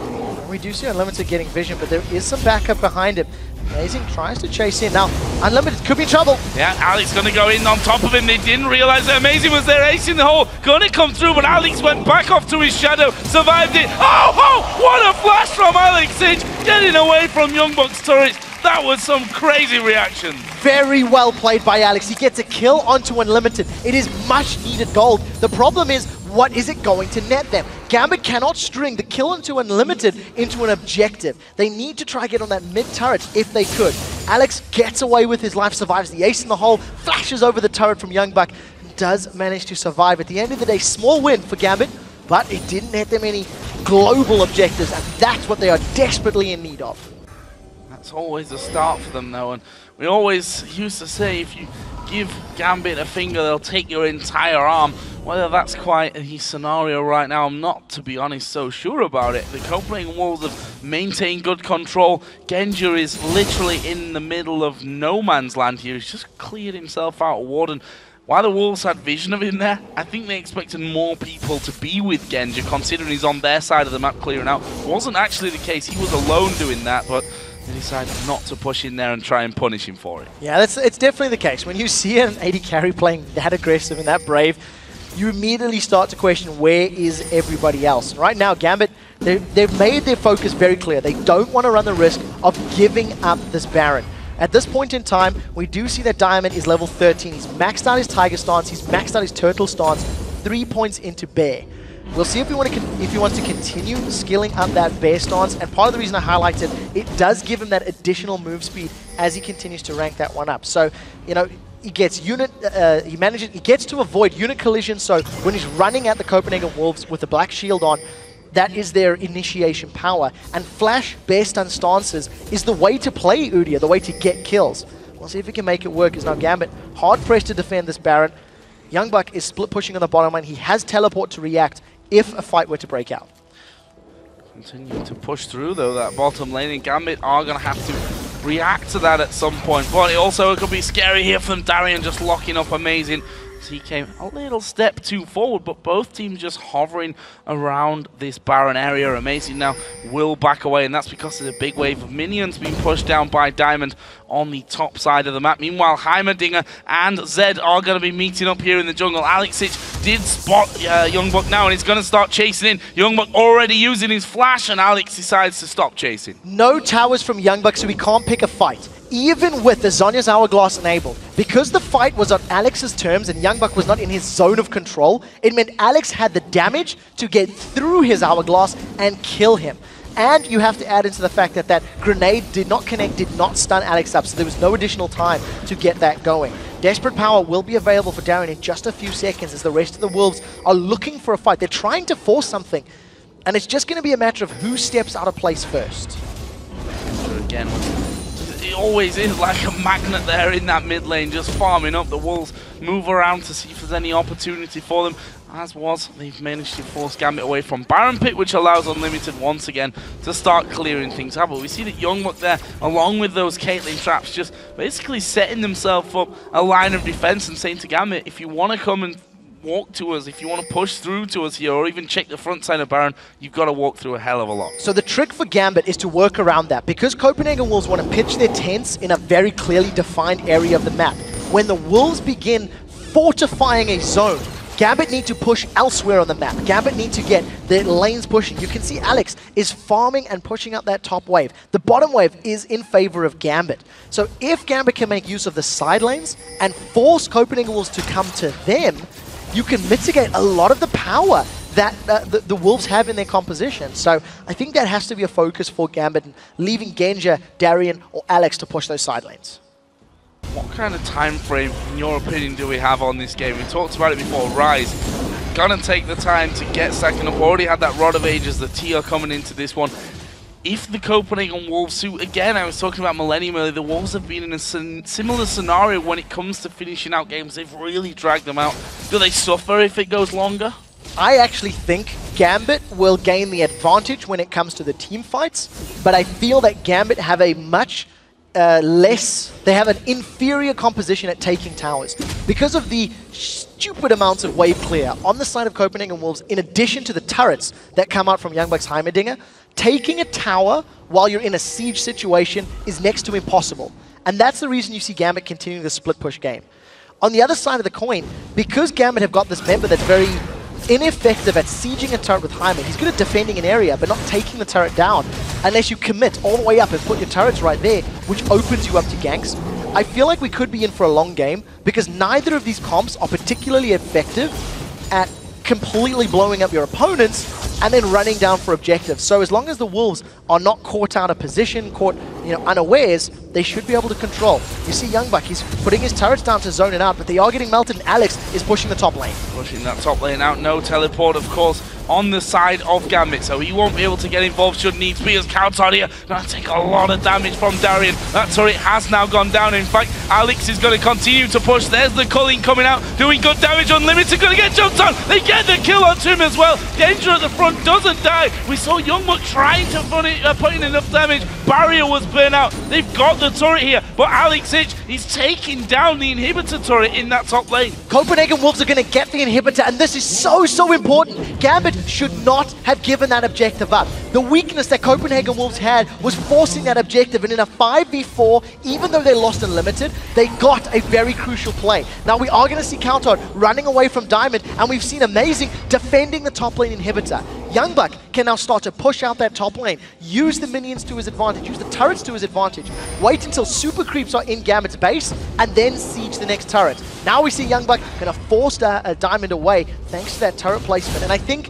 We do see Unlimited getting vision, but there is some backup behind him. Amazing tries to chase in. Now, Unlimited could be in trouble. Yeah, Alex going to go in on top of him. They didn't realize that Amazing was there. Ace in the hole. Going to come through, but Alex went back off to his shadow. Survived it. Oh, what a flash from Aleksei. Getting away from YoungBuck's turrets. That was some crazy reaction. Very well played by Alex. He gets a kill onto Unlimited. It is much needed gold. The problem is, what is it going to net them? Gambit cannot string the kill onto Unlimited into an objective. They need to try to get on that mid turret if they could. Alex gets away with his life, survives the ace in the hole, flashes over the turret from YoungBuck, does manage to survive. At the end of the day, small win for Gambit, but it didn't net them any global objectives, and that's what they are desperately in need of. That's always a start for them, though, and we always used to say if you give Gambit a finger, they'll take your entire arm. Whether that's quite a scenario right now, I'm not, to be honest, so sure about it. The Copenhagen Wolves have maintained good control. Genja is literally in the middle of no man's land here. He's just cleared himself out of Warden. While the Wolves had vision of him there, I think they expected more people to be with Genja, considering he's on their side of the map clearing out. It wasn't actually the case. He was alone doing that, but they decided not to push in there and try and punish him for it. Yeah, it's definitely the case. When you see an AD carry playing that aggressive and that brave, you immediately start to question, where is everybody else? Right now, Gambit, they've made their focus very clear. They don't want to run the risk of giving up this Baron. At this point in time, we do see that Diamond is level 13. He's maxed out his Tiger stance, he's maxed out his Turtle stance, 3 points into Bear. We'll see if he wants to continue skilling up that Bear stance, and part of the reason I highlighted it does give him that additional move speed as he continues to rank that one up. So, you know, he gets he gets to avoid unit collision, so when he's running at the Copenhagen Wolves with the black shield on, that is their initiation power. And flash Bear stun stances is the way to play Udyr, the way to get kills. We'll see if he can make it work, as now Gambit hard pressed to defend this Baron. YoungBuck is split pushing on the bottom lane. He has teleport to react if a fight were to break out. Continue to push through, though, that bottom lane, and Gambit are going to have to react to that at some point. But it also could be scary here from Darien just locking up Amazing. So he came a little step too forward, but both teams just hovering around this Baron area. Amazing now will back away, and that's because there's a big wave of minions being pushed down by Diamond on the top side of the map. Meanwhile, Heimerdinger and Zed are going to be meeting up here in the jungle. Aleksei did spot YoungBuck now, and he's going to start chasing in. YoungBuck already using his flash, and Alex decides to stop chasing. No towers from YoungBuck, so we can't pick a fight. Even with the Zhonya's Hourglass enabled, because the fight was on Alex's terms and YoungBuck was not in his zone of control, it meant Alex had the damage to get through his Hourglass and kill him. And you have to add into the fact that that grenade did not connect, did not stun Alex up, so there was no additional time to get that going. Desperate Power will be available for Darien in just a few seconds as the rest of the Wolves are looking for a fight. They're trying to force something, and it's just going to be a matter of who steps out of place first. Again, it always is like a magnet there in that mid lane, just farming up. The Wolves move around to see if there's any opportunity for them. As was, they've managed to force Gambit away from Baron Pit, which allows Unlimited once again to start clearing things out. But we see that YoungBuck there, along with those Caitlyn traps, just basically setting themselves up a line of defense and saying to Gambit, if you want to come and walk to us, if you want to push through to us here, or even check the front side of Baron, you've got to walk through a hell of a lot. So the trick for Gambit is to work around that. Because Copenhagen Wolves want to pitch their tents in a very clearly defined area of the map. When the Wolves begin fortifying a zone, Gambit need to push elsewhere on the map. Gambit need to get the lanes pushing. You can see Alex is farming and pushing up that top wave. The bottom wave is in favor of Gambit. So if Gambit can make use of the side lanes and force Copenhagen Wolves to come to them, you can mitigate a lot of the power that the Wolves have in their composition. So I think that has to be a focus for Gambit, leaving Genja, Darien, or Alex to push those side lanes. What kind of time frame, in your opinion, do we have on this game? We talked about it before. Ryze gonna take the time to get second up. Already had that Rod of Ages. The T are coming into this one. If the Copenhagen Wolves, who again I was talking about Millennium earlier, the Wolves have been in a similar scenario when it comes to finishing out games. They've really dragged them out. Do they suffer if it goes longer? I actually think Gambit will gain the advantage when it comes to the team fights, but I feel that Gambit have a much they have an inferior composition at taking towers. Because of the stupid amounts of wave clear on the side of Copenhagen Wolves, in addition to the turrets that come out from YoungBuck's Heimerdinger, taking a tower while you're in a siege situation is next to impossible. And that's the reason you see Gambit continuing the split push game. On the other side of the coin, because Gambit have got this member that's very ineffective at sieging a turret with Heimer. He's good at defending an area, but not taking the turret down unless you commit all the way up and put your turrets right there, which opens you up to ganks. I feel like we could be in for a long game because neither of these comps are particularly effective at completely blowing up your opponents and then running down for objectives. So as long as the Wolves are not caught out of position, caught unawares, they should be able to control. You see YoungBuck, he's putting his turrets down to zone it out, but they are getting melted, and Alex is pushing the top lane. Pushing that top lane out, no teleport, of course, on the side of Gambit, so he won't be able to get involved should needs be, as cowTard here gonna take a lot of damage from Darien. That turret has now gone down. In fact, Alex is gonna continue to push. There's the culling coming out, doing good damage. Unlimited gonna get jumped on. They get the kill onto him as well. Genja at the front doesn't die. We saw YoungBuck trying to put in enough damage. Barrier was burnt out. They've got the turret here, but Aleksei is taking down the inhibitor turret in that top lane. Copenhagen Wolves are gonna get the inhibitor, and this is so important. Gambit should not have given that objective up. The weakness that Copenhagen Wolves had was forcing that objective, and in a 5v4, even though they lost Unlimited, they got a very crucial play. Now we are going to see cowTard running away from Diamond, and we've seen Amazing defending the top lane inhibitor. YoungBuck can now start to push out that top lane, use the minions to his advantage, use the turrets to his advantage, wait until super creeps are in Gambit's base, and then siege the next turret. Now we see YoungBuck going to force a Diamond away thanks to that turret placement, and I think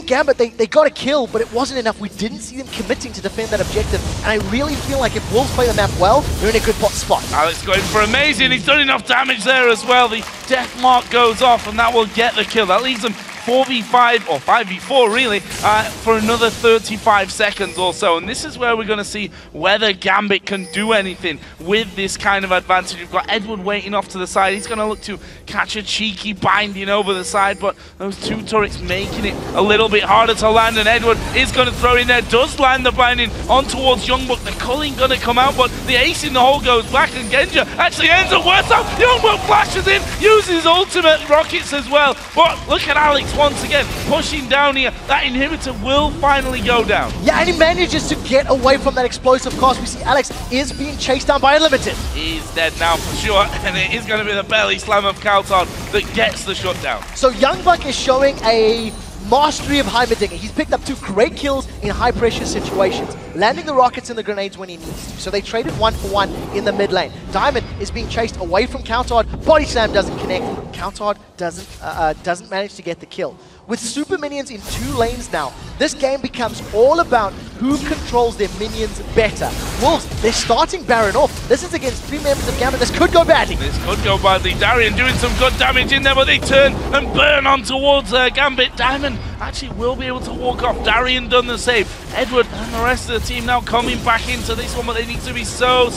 Gambit, they got a kill, but it wasn't enough. We didn't see them committing to defend that objective, and I really feel like if Wolves play the map well, they're in a good spot. Alex going for Amazing. He's done enough damage there as well. The death mark goes off, and that will get the kill. That leaves them 4v5 or 5v4 really for another 35 seconds or so, and this is where we're going to see whether Gambit can do anything with this kind of advantage. We've got Eduard waiting off to the side. He's going to look to catch a cheeky binding over the side, but those two turrets making it a little bit harder to land, and Eduard is going to throw in there, does land the binding on towards YoungBuck. The culling going to come out, but the ace in the hole goes back, and Genja actually ends up worse off. YoungBuck flashes in, uses ultimate rockets as well, but look at Alex once again pushing down here. That inhibitor will finally go down. Yeah, and he manages to get away from that explosive cost. We see Alex is being chased down by Unlimited. He's dead now for sure, and it is going to be the belly slam of cowTard that gets the shutdown. So YoungBuck is showing a mastery of Heimerdinger. He's picked up 2 great kills in high-pressure situations, landing the rockets and the grenades when he needs to. So they traded 1-for-1 in the mid lane. Diamond is being chased away from cowTard. Body slam doesn't connect. cowTard doesn't manage to get the kill. With super minions in 2 lanes now, this game becomes all about who controls their minions better. Wolves, they're starting Baron off. This is against 3 members of Gambit. This could go badly. This could go badly. Darien doing some good damage in there, but they turn and burn on towards Gambit. Diamond actually will be able to walk off. Darien done the same. Eduard and the rest of the team now coming back into this one, but they need to be so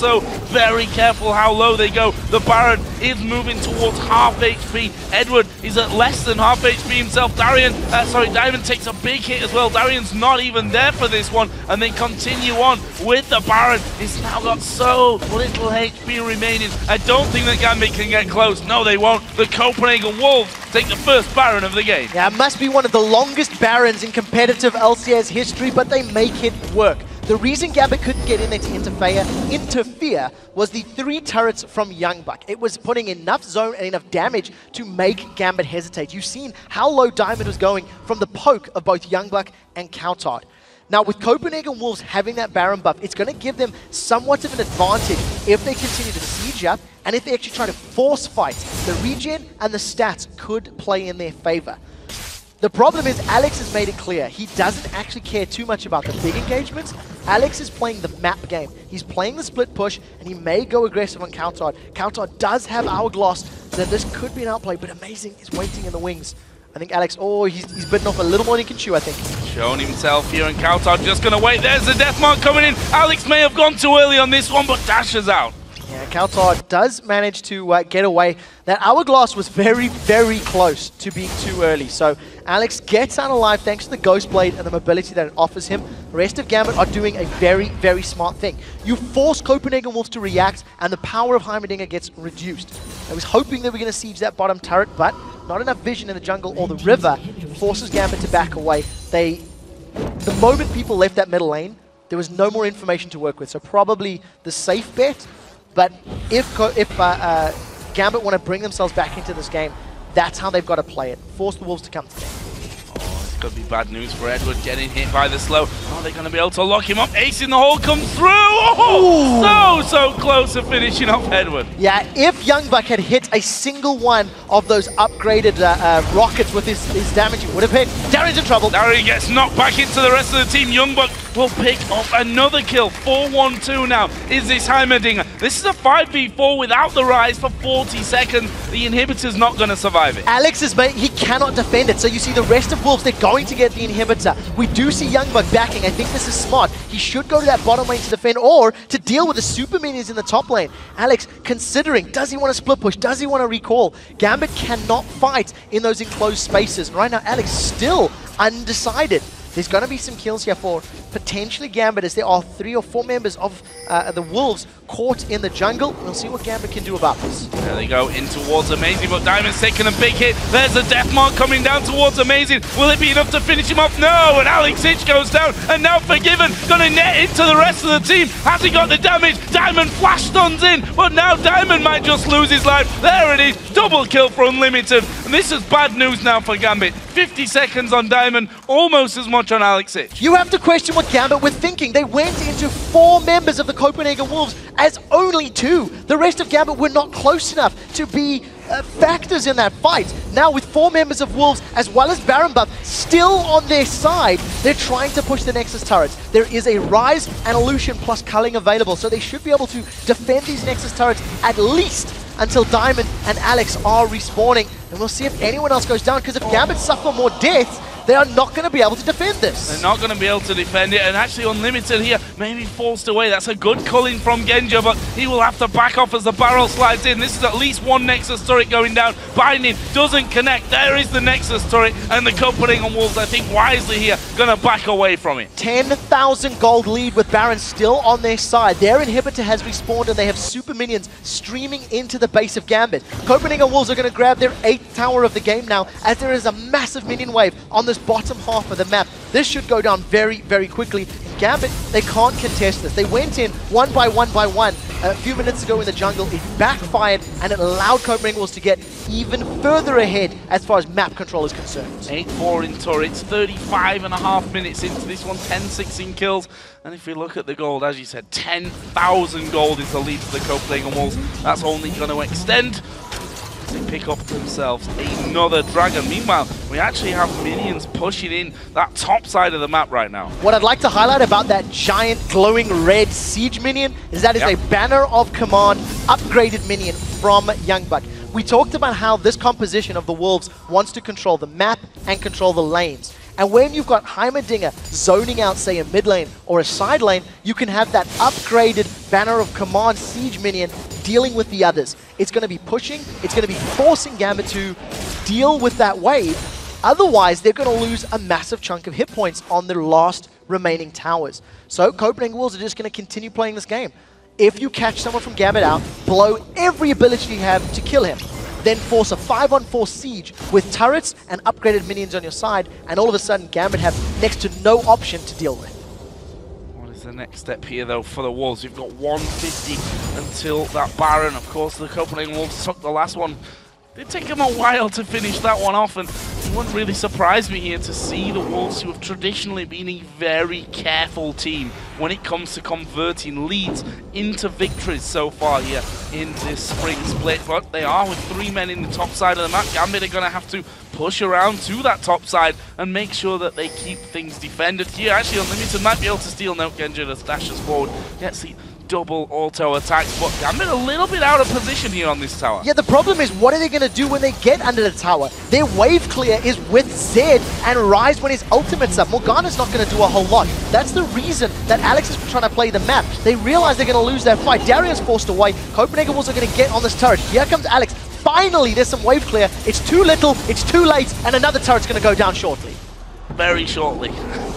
very careful how low they go. The Baron is moving towards half HP. Eduard is at less than half HP himself. Diamond takes a big hit as well. Darien's not even there for this one, and they continue on with the Baron. He's now got so little HP remaining. I don't think that Gambit can get close. No, they won't. The Copenhagen Wolves take the first Baron of the game. Yeah, it must be one of the longest Barons in competitive LCS history, but they make it work. The reason Gambit couldn't get in there to interfere was the 3 turrets from YoungBuck. It was putting enough zone and enough damage to make Gambit hesitate. You've seen how low Diamond was going from the poke of both YoungBuck and cowTard. Now, with Copenhagen Wolves having that Baron buff, it's going to give them somewhat of an advantage if they continue to siege up, and if they actually try to force fight. The regen and the stats could play in their favor. The problem is Alex has made it clear he doesn't actually care too much about the big engagements. Alex is playing the map game. He's playing the split push, and he may go aggressive on cowTard. cowTard does have Hourglass, so this could be an outplay, but Amazing is waiting in the wings. I think Alex, he's bitten off a little more than he can chew, I think. Showing himself here, and cowTard just going to wait. There's the death mark coming in. Alex may have gone too early on this one, but dashes out. Yeah, cowTard does manage to get away. That Hourglass was very, very close to being too early. So Alex gets out alive thanks to the Ghost Blade and the mobility that it offers him. The rest of Gambit are doing a very, very smart thing. You force Copenhagen Wolves to react, and the power of Heimerdinger gets reduced. I was hoping that we're going to siege that bottom turret, but not enough vision in the jungle or the river forces Gambit to back away. The moment people left that middle lane, there was no more information to work with. So probably the safe bet. But if Gambit want to bring themselves back into this game, that's how they've got to play it. Force the Wolves to come to them. It's going to be bad news for Eduard, getting hit by the slow. Oh, they're going to be able to lock him up. Ace in the hole comes through. Oh, so close to finishing off Eduard. Yeah, if YoungBuck had hit a single one of those upgraded rockets with his damage, he would have hit. Darien's in trouble. Darien gets knocked back into the rest of the team. YoungBuck will pick up another kill. 4-1-2 now is this Heimerdinger. This is a 5v4 without the Ryze for 40 seconds. The inhibitor's not going to survive it. Alex he cannot defend it. So you see the rest of Wolves, they're going to get the inhibitor. We do see YoungBuck backing. I think this is smart. He should go to that bottom lane to defend or to deal with the super minions in the top lane. Alex considering, does he want to split push? Does he want to recall? Gambit cannot fight in those enclosed spaces. Right now, Alex still undecided. There's going to be some kills here for potentially Gambit, as there are 3 or 4 members of the Wolves caught in the jungle. We'll see what Gambit can do about this. There they go in towards Amazing, but Diamond's taking a big hit. There's a death mark coming down towards Amazing. Will it be enough to finish him off? No, and Aleksei goes down, and now Forgiven going to net into the rest of the team. Has he got the damage? Diamond flash stuns in, but now Diamond might just lose his life. There it is, double kill for Unlimited. And this is bad news now for Gambit. 50 seconds on Diamond, almost as much on Aleksei. You have to question what Gambit were thinking. They went into 4 members of the Copenhagen Wolves as only 2. The rest of Gambit were not close enough to be factors in that fight. Now with 4 members of Wolves as well as Baron buff still on their side, they're trying to push the Nexus turrets. There is a Ryze and a Lucian plus culling available, so they should be able to defend these Nexus turrets at least until Diamond and Alex are respawning. and we'll see if anyone else goes down, because if Gambit suffer more deaths, they are not going to be able to defend this. They're not going to be able to defend it, and actually Unlimited here maybe forced away. That's a good culling from Genja, but he will have to back off as the barrel slides in. This is at least one Nexus turret going down. Binding doesn't connect. There is the Nexus turret, and the Copenhagen Wolves, I think wisely here, going to back away from it. 10,000 gold lead with Baron still on their side. Their inhibitor has respawned, and they have super minions streaming into the base of Gambit. Copenhagen Wolves are going to grab their 8th tower of the game now, as there is a massive minion wave on this bottom half of the map. This should go down very, very quickly. And Gambit, they can't contest this. They went in one by one a few minutes ago in the jungle. It backfired, and it allowed Copenhagen Wolves to get even further ahead as far as map control is concerned. 8-4 in turrets, 35.5 minutes into this one, 10-16 kills. And if we look at the gold, as you said, 10,000 gold is the lead for the Copenhagen Wolves. That's only going to extend. They pick up themselves another dragon. Meanwhile, we actually have minions pushing in that top side of the map right now. What I'd like to highlight about that giant glowing red siege minion is that is a banner of command upgraded minion from YoungBuck. We talked about how this composition of the Wolves wants to control the map and control the lanes. And when you've got Heimerdinger zoning out, say, a mid lane or a side lane, you can have that upgraded banner of command siege minion dealing with the others. It's going to be pushing, it's going to be forcing Gambit to deal with that wave. Otherwise, they're going to lose a massive chunk of hit points on their last remaining towers. So Copenhagen Wolves are just going to continue playing this game. If you catch someone from Gambit out, blow every ability you have to kill him. Then force a 5-on-4 siege with turrets and upgraded minions on your side, and all of a sudden Gambit have next to no option to deal with. What is the next step here, though, for the Wolves? We've got 150 until that Baron. Of course, the Copenhagen Wolves took the last one. It did take them a while to finish that one off, and it wouldn't really surprise me here to see the Wolves, who have traditionally been a very careful team when it comes to converting leads into victories so far here in this spring split. But they are with 3 men in the top side of the map. Gambit are going to have to push around to that top side and make sure that they keep things defended here. Actually, Unlimited might be able to steal no Genja that dashes forward. Gets the double auto attacks, but Gambit a little bit out of position here on this tower. Yeah, the problem is, what are they going to do when they get under the tower? Their wave clear is with Zed and Ryze when his ultimate's up. Morgana's not going to do a whole lot. That's the reason that Alex is trying to play the map. They realize they're going to lose that fight. Darien's forced away. Copenhagen Wolves are going to get on this turret. Here comes Alex. Finally, there's some wave clear. It's too little, it's too late, and another turret's going to go down shortly. Very shortly.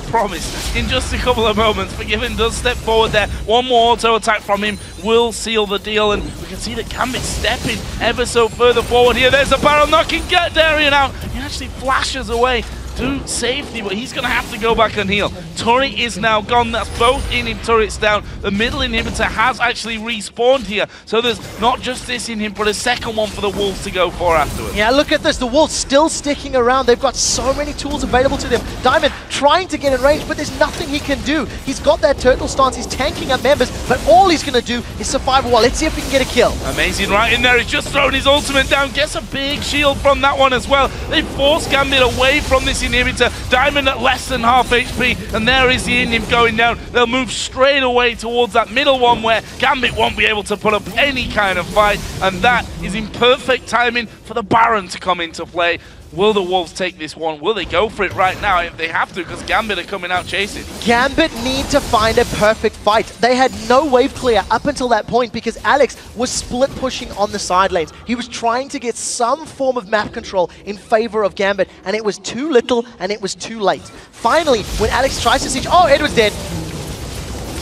Promise. In just a couple of moments. Forgiven does step forward there. One more auto attack from him will seal the deal, and we can see that Gambit stepping ever so further forward here. There's a barrel knocking, get Darien out. He actually flashes away to safety, but he's going to have to go back and heal. Turret is now gone. That's both inhib turrets down. The middle inhibitor has actually respawned here, so there's not just this inhib, but a second one for the Wolves to go for afterwards. Yeah, look at this. The Wolves still sticking around. They've got so many tools available to them. Diamond trying to get in range, but there's nothing he can do. He's got that turtle stance. He's tanking up members, but all he's going to do is survive a while. Let's see if he can get a kill. Amazing right in there. He's just thrown his ultimate down. Gets a big shield from that one as well. They force Gambit away from this inhibitor. Diamond at less than half HP, and there is the inhib going down. They'll move straight away towards that middle one where Gambit won't be able to put up any kind of fight, and that is in perfect timing for the Baron to come into play. Will the Wolves take this one? Will they go for it right now if they have to, because Gambit are coming out chasing? Gambit need to find a perfect fight. They had no wave clear up until that point because Alex was split pushing on the side lanes. He was trying to get some form of map control in favor of Gambit, and it was too little and it was too late. Finally, when Alex tries to siege, oh, Eduard's dead.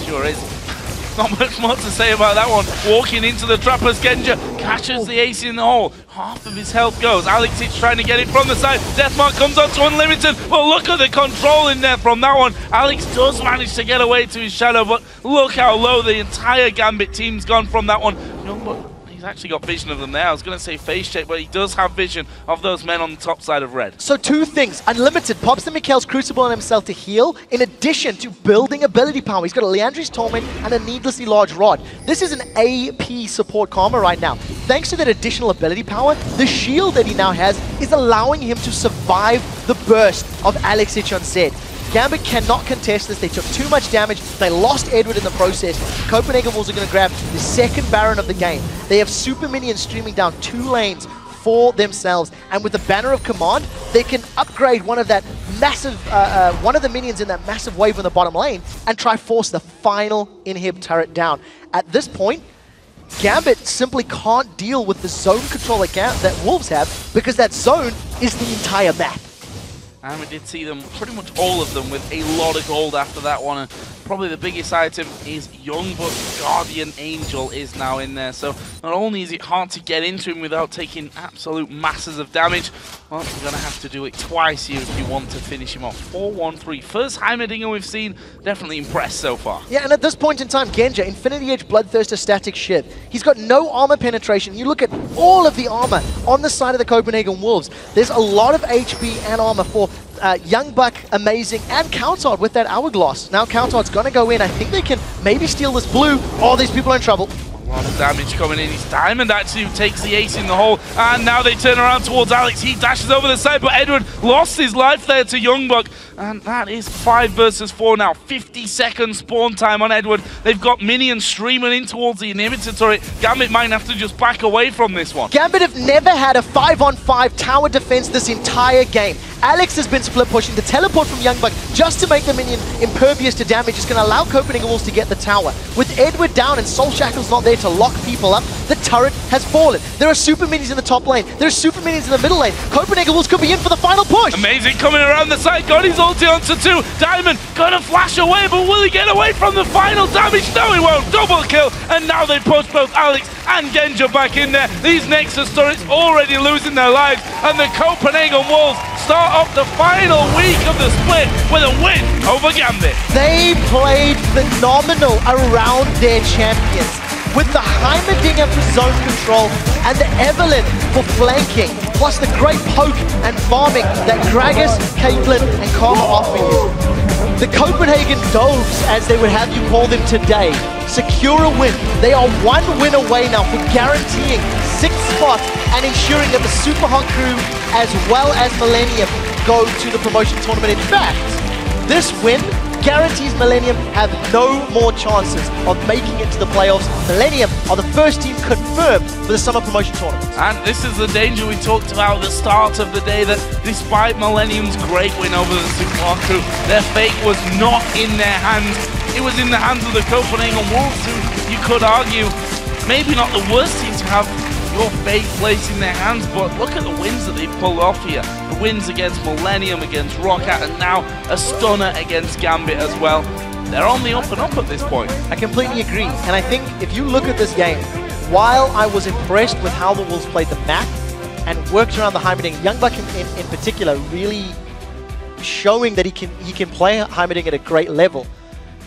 Sure is. Not much more to say about that one. Walking into the trappers, Genja catches the ace in the hole. Half of his health goes. Aleksei trying to get it from the side. Deathmark comes on to Unlimited. Well, look at the control in there from that one. Alex does manage to get away to his shadow, but look how low the entire Gambit team's gone from that one. YoungBuck, he's actually got vision of them there. I was going to say face check, but he does have vision of those men on the top side of red. So two things. Unlimited pops the Mikhail's Crucible on himself to heal, in addition to building ability power. He's got a Leandri's Torment and a needlessly large rod. This is an AP support Karma right now. Thanks to that additional ability power, the shield that he now has is allowing him to survive the burst of Aleksei on Zed. Gambit cannot contest this. They took too much damage. They lost Eduard in the process. Copenhagen Wolves are going to grab the second Baron of the game. They have super minions streaming down 2 lanes for themselves. And with the Banner of Command, they can upgrade one of that massive, one of the minions in that massive wave in the bottom lane and try force the final inhib turret down. At this point, Gambit simply can't deal with the zone control that Wolves have because that zone is the entire map. And we did see them, pretty much all of them, with a lot of gold after that one. And probably the biggest item is YoungBuck. Guardian Angel is now in there. So not only is it hard to get into him without taking absolute masses of damage, well, you're going to have to do it twice here if you want to finish him off. 4-1-3. First Heimerdinger we've seen, definitely impressed so far. Yeah, and at this point in time, Genja, Infinity Edge, Bloodthirster, Static Shiv. He's got no armor penetration. You look at all of the armor on the side of the Copenhagen Wolves. There's a lot of HP and armor for YoungBuck, amazing, and cowTard with that Hourglass. Now cowTard's going to go in. I think they can maybe steal this blue. Oh, these people are in trouble. A lot of damage coming in. It's Diamond actually who takes the ace in the hole. And now they turn around towards Alex. He dashes over the side, but Eduard lost his life there to YoungBuck. And that is 5 versus 4 now. 50-second spawn time on Eduard. They've got minions streaming in towards the inhibitor turret. Gambit might have to just back away from this one. Gambit have never had a 5-on-5 tower defense this entire game. Alex has been split pushing. The teleport from YoungBuck just to make the minion impervious to damage is going to allow Copenhagen Wolves to get the tower. With Eduard down and Soul Shackle's not there to lock people up, the turret has fallen. There are super minions in the top lane. There are super minions in the middle lane. Copenhagen Wolves could be in for the final push. Amazing coming around the side. Got his ulti onto 2. Diamond gonna flash away, but will he get away from the final damage? No, he won't. Double kill. And now they push both Alex and Genja back in there. These Nexus turrets already losing their lives. And the Copenhagen Wolves start off the final week of the split with a win over Gambit. They played phenomenal around their champions. With the Heimerdinger for zone control and the EVELYNN for flanking, plus the great poke and farming that Gragas, Caitlyn and Karma offer you. The Copenhagen Doves, as they would have you call them today, secure a win. They are 1 win away now for guaranteeing 6th spot and ensuring that the Super Hot Crew as well as Millennium go to the promotion tournament. In fact, this win guarantees Millennium have no more chances of making it to the playoffs. Millennium are the first team confirmed for the summer promotion tournament. And this is the danger we talked about at the start of the day, that despite Millennium's great win over the Super Hot Crew, their fate was not in their hands. It was in the hands of the Copenhagen Wolves, who you could argue maybe not the worst team to have your fate placed in their hands, but look at the wins that they've pulled off here. The wins against Millennium, against Roccat, and now a stunner against Gambit as well. They're on the up and up at this point. I completely agree, and I think if you look at this game, while I was impressed with how the Wolves played the map and worked around the Heimerdinger, YoungBuck in particular really showing that he can play Heimerdinger at a great level,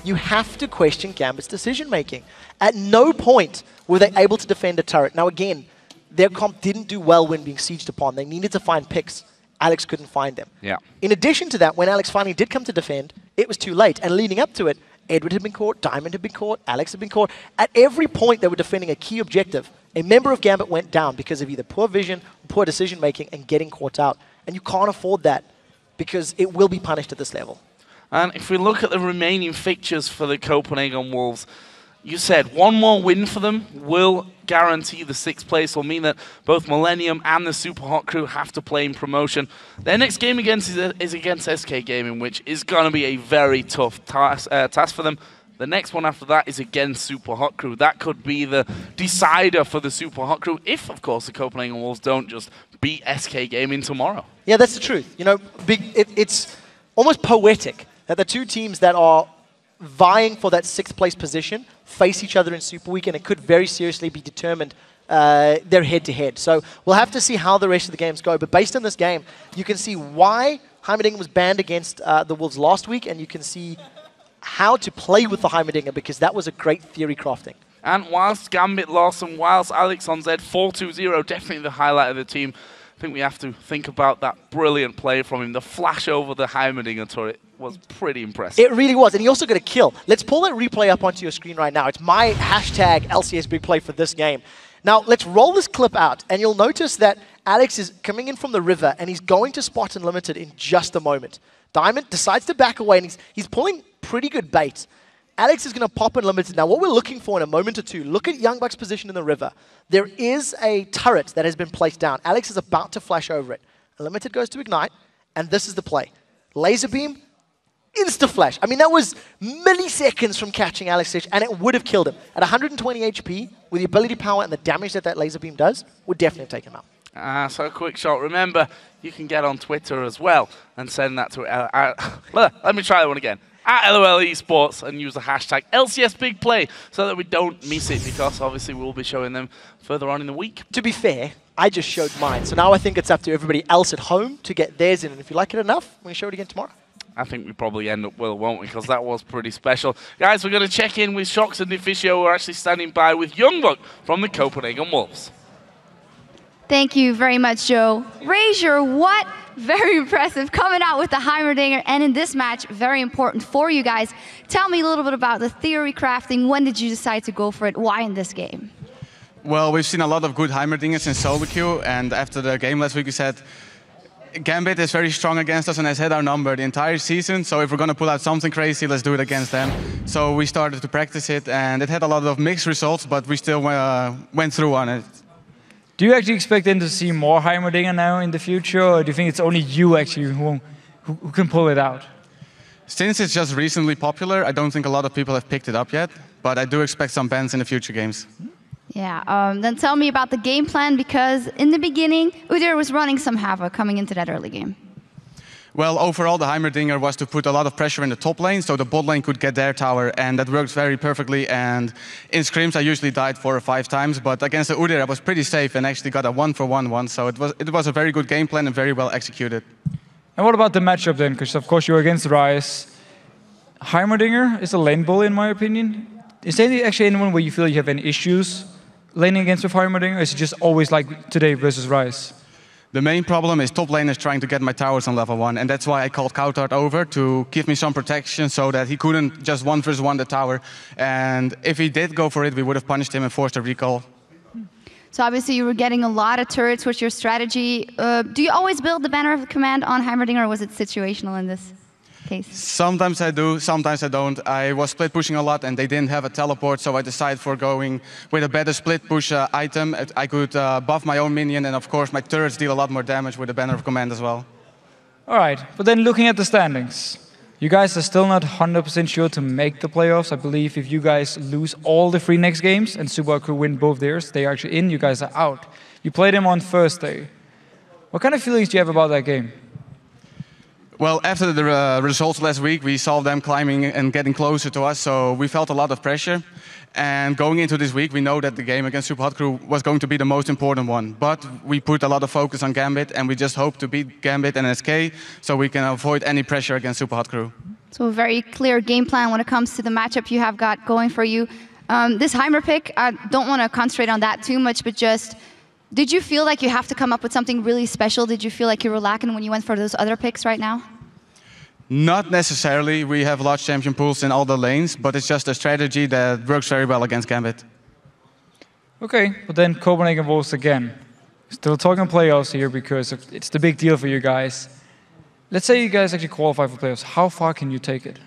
you have to question Gambit's decision making. At no point were they able to defend a turret. Now again, their comp didn't do well when being sieged upon. They needed to find picks. Alex couldn't find them. Yeah. In addition to that, when Alex finally did come to defend, it was too late. And leading up to it, Eduard had been caught, Diamond had been caught, Alex had been caught. At every point they were defending a key objective, a member of Gambit went down because of either poor vision, poor decision making, and getting caught out. And you can't afford that because it will be punished at this level. And if we look at the remaining fixtures for the Copenhagen Wolves, you said 1 more win for them will guarantee the 6th place, will mean that both Millennium and the Super Hot Crew have to play in promotion. Their next game is against SK Gaming, which is going to be a very tough task for them. The next one after that is against Super Hot Crew. That could be the decider for the Super Hot Crew if, of course, the Copenhagen Wolves don't just beat SK Gaming tomorrow. Yeah, that's the truth. You know, it's almost poetic that the 2 teams that are vying for that 6th place position face each other in Super Week, and it could very seriously be determined their head-to-head. So we'll have to see how the rest of the games go. But based on this game, you can see why Heimerdinger was banned against the Wolves last week, and you can see how to play with the Heimerdinger, because that was a great theory crafting. And whilst Gambit lost and whilst Alex on Z 4-2-0, definitely the highlight of the team, I think we have to think about that brilliant play from him. The flash over the Heimerdinger turret was pretty impressive. It really was, and he also got a kill. Let's pull that replay up onto your screen right now. It's my hashtag LCS big play for this game. Now, let's roll this clip out, and you'll notice that Alex is coming in from the river, and he's going to spot Unlimited in just a moment. Diamond decides to back away, and he's pulling pretty good bait. Alex is going to pop Unlimited. Now, what we're looking for in a moment or two, look at YoungBuck's position in the river. There is a turret that has been placed down. Alex is about to flash over it. Unlimited goes to ignite, and this is the play. Laser beam, insta-flash. I mean, that was milliseconds from catching Aleksei, and it would have killed him. At 120 HP, with the ability power and the damage that that laser beam does, would definitely take him out. So a quick shot. Remember, you can get on Twitter as well and send that to... let me try that one again. At LOL Esports and use the hashtag LCS Big Play so that we don't miss it, because obviously we'll be showing them further on in the week. To be fair, I just showed mine, so now I think it's up to everybody else at home to get theirs in, and if you like it enough, we can show it again tomorrow. I think we probably end up well, won't we? Because that was pretty special. Guys, we're going to check in with Shox and Deficio, who are actually standing by with YoungBuck from the Copenhagen Wolves. Thank you very much, Joe. Razor, what? Very impressive, coming out with the Heimerdinger, and in this match, very important for you guys. Tell me a little bit about the theory crafting. When did you decide to go for it? Why in this game? Well, we've seen a lot of good Heimerdingers in solo queue, and after the game last week we said, Gambit is very strong against us and has hit our number the entire season, so if we're going to pull out something crazy, let's do it against them. So we started to practice it, and it had a lot of mixed results, but we still went through on it. Do you actually expect them to see more Heimerdinger now in the future, or do you think it's only you actually who can pull it out? Since it's just recently popular, I don't think a lot of people have picked it up yet, but I do expect some bans in the future games. Yeah, then tell me about the game plan, because in the beginning, Udyr was running some havoc coming into that early game. Well, overall, the Heimerdinger was to put a lot of pressure in the top lane, so the bot lane could get their tower, and that worked very perfectly. And in scrims, I usually died 4 or 5 times, but against the Udyr, I was pretty safe and actually got a 1-for-1 one, so it was a very good game plan and very well executed. And what about the matchup then? Because of course you're against Ryze. Heimerdinger is a lane bully, in my opinion. Is there actually anyone where you feel you have any issues laning against with Heimerdinger, or is it just always like today versus Ryze? The main problem is top lane is trying to get my towers on level 1, and that's why I called cowTard over to give me some protection so that he couldn't just 1-versus-1 the tower. And if he did go for it, we would have punished him and forced a recall. So obviously you were getting a lot of turrets. What's your strategy? Do you always build the banner of command on Heimerdinger, or was it situational in this case? Sometimes I do, sometimes I don't. I was split pushing a lot and they didn't have a teleport, so I decided for going with a better split push item. I could buff my own minion, and of course my turrets deal a lot more damage with the banner of command as well. All right, but then looking at the standings, you guys are still not 100% sure to make the playoffs. I believe if you guys lose all the 3 next games and Subaru win both theirs, they are actually in, you guys are out. You played them on Thursday. What kind of feelings do you have about that game? Well, after the results last week, we saw them climbing and getting closer to us, so we felt a lot of pressure. And going into this week, we know that the game against Super Hot Crew was going to be the most important one. But we put a lot of focus on Gambit, and we just hope to beat Gambit and SK, so we can avoid any pressure against Super Hot Crew. So a very clear game plan when it comes to the matchup you have got going for you. This Heimer pick, I don't want to concentrate on that too much, but just, did you feel like you have to come up with something really special? Did you feel like you were lacking when you went for those other picks right now? Not necessarily. We have large champion pools in all the lanes, but it's just a strategy that works very well against Gambit. Okay, but then Copenhagen Wolves again. Still talking playoffs here because it's the big deal for you guys. Let's say you guys actually qualify for playoffs. How far can you take it?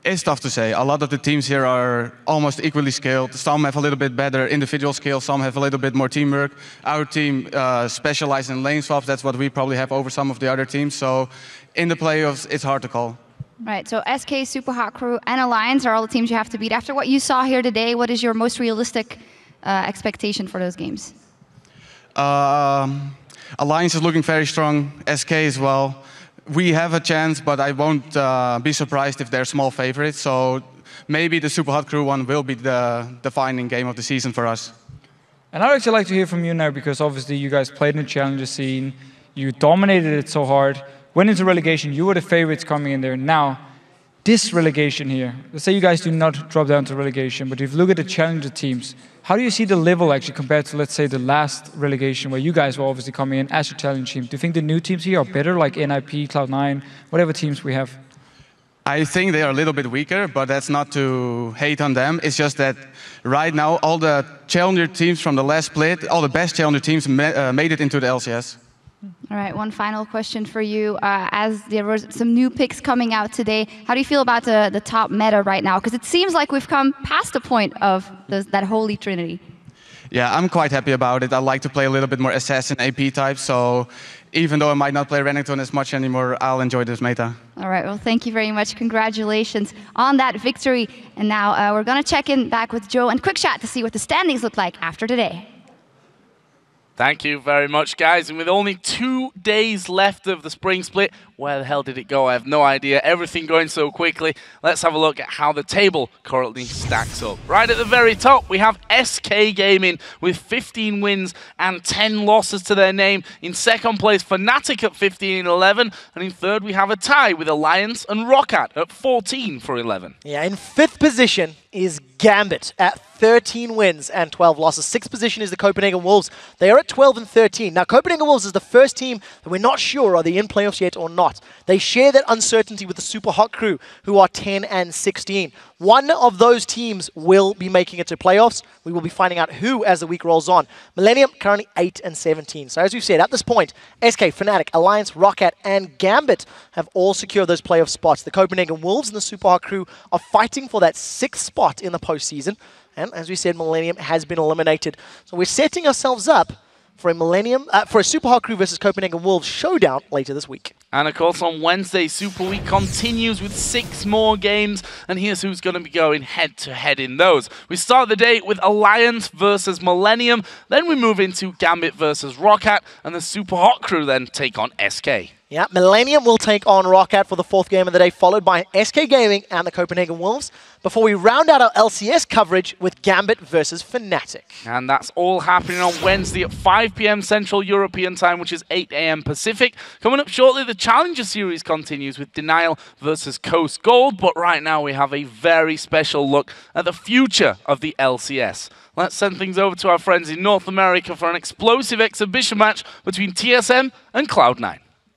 It's tough to say. A lot of the teams here are almost equally skilled. Some have a little bit better individual skill, some have a little bit more teamwork. Our team specializes in lane swaps. That's what we probably have over some of the other teams. So in the playoffs, it's hard to call. Right, so SK, Super Hot Crew, and Alliance are all the teams you have to beat. After what you saw here today, what is your most realistic expectation for those games? Alliance is looking very strong, SK as well. We have a chance, but I won't be surprised if they're small favorites. So maybe the Super Hot Crew one will be the defining game of the season for us. And I'd actually like to hear from you now, because obviously you guys played in the challenger scene. You dominated it so hard. Went into relegation. You were the favorites coming in there. Now, this relegation here, let's say you guys do not drop down to relegation, but if you look at the challenger teams, how do you see the level actually compared to, let's say, the last relegation where you guys were obviously coming in as a challenge team? Do you think the new teams here are better, like NIP, Cloud9, whatever teams we have? I think they are a little bit weaker, but that's not to hate on them. It's just that right now, all the challenger teams from the last split, all the best challenger teams made it into the LCS. All right, one final question for you. As there were some new picks coming out today, how do you feel about the top meta right now? Because it seems like we've come past the point of that holy trinity. Yeah, I'm quite happy about it. I like to play a little bit more assassin AP type, so even though I might not play Renekton as much anymore, I'll enjoy this meta. All right, well, thank you very much. Congratulations on that victory. And now we're going to check in back with Joe and quick chat to see what the standings look like after today. Thank you very much, guys. And with only 2 days left of the spring split, where the hell did it go? I have no idea. Everything going so quickly. Let's have a look at how the table currently stacks up. Right at the very top, we have SK Gaming with 15 wins and 10 losses to their name. In second place, Fnatic at 15-11. And in third, we have a tie with Alliance and Roccat at 14-11. Yeah, in fifth position is Gambit at 13 wins and 12 losses. Sixth position is the Copenhagen Wolves. They are at 12-13. Now, Copenhagen Wolves is the first team that we're not sure are they in playoffs yet or not. They share that uncertainty with the Super Hot Crew, who are 10-16. One of those teams will be making it to playoffs. We will be finding out who as the week rolls on. Millennium currently 8-17. So as we've said, at this point, SK, Fnatic, Alliance, Roccat, and Gambit have all secured those playoff spots. The Copenhagen Wolves and the Super Hot Crew are fighting for that 6th spot in the postseason. And as we said, Millennium has been eliminated. So we're setting ourselves up for a Super Hot Crew versus Copenhagen Wolves showdown later this week. And of course, on Wednesday, Super Week continues with 6 more games, and here's who's going to be going head-to-head in those. We start the day with Alliance versus Millennium, then we move into Gambit versus Roccat, and the Super Hot Crew then take on SK. Yeah, Millennium will take on Roccat for the 4th game of the day, followed by SK Gaming and the Copenhagen Wolves, before we round out our LCS coverage with Gambit versus Fnatic. And that's all happening on Wednesday at 5 PM Central European Time, which is 8 AM Pacific. Coming up shortly, the Challenger Series continues with Denial versus Coast Gold, but right now we have a very special look at the future of the LCS. Let's send things over to our friends in North America for an explosive exhibition match between TSM and Cloud9.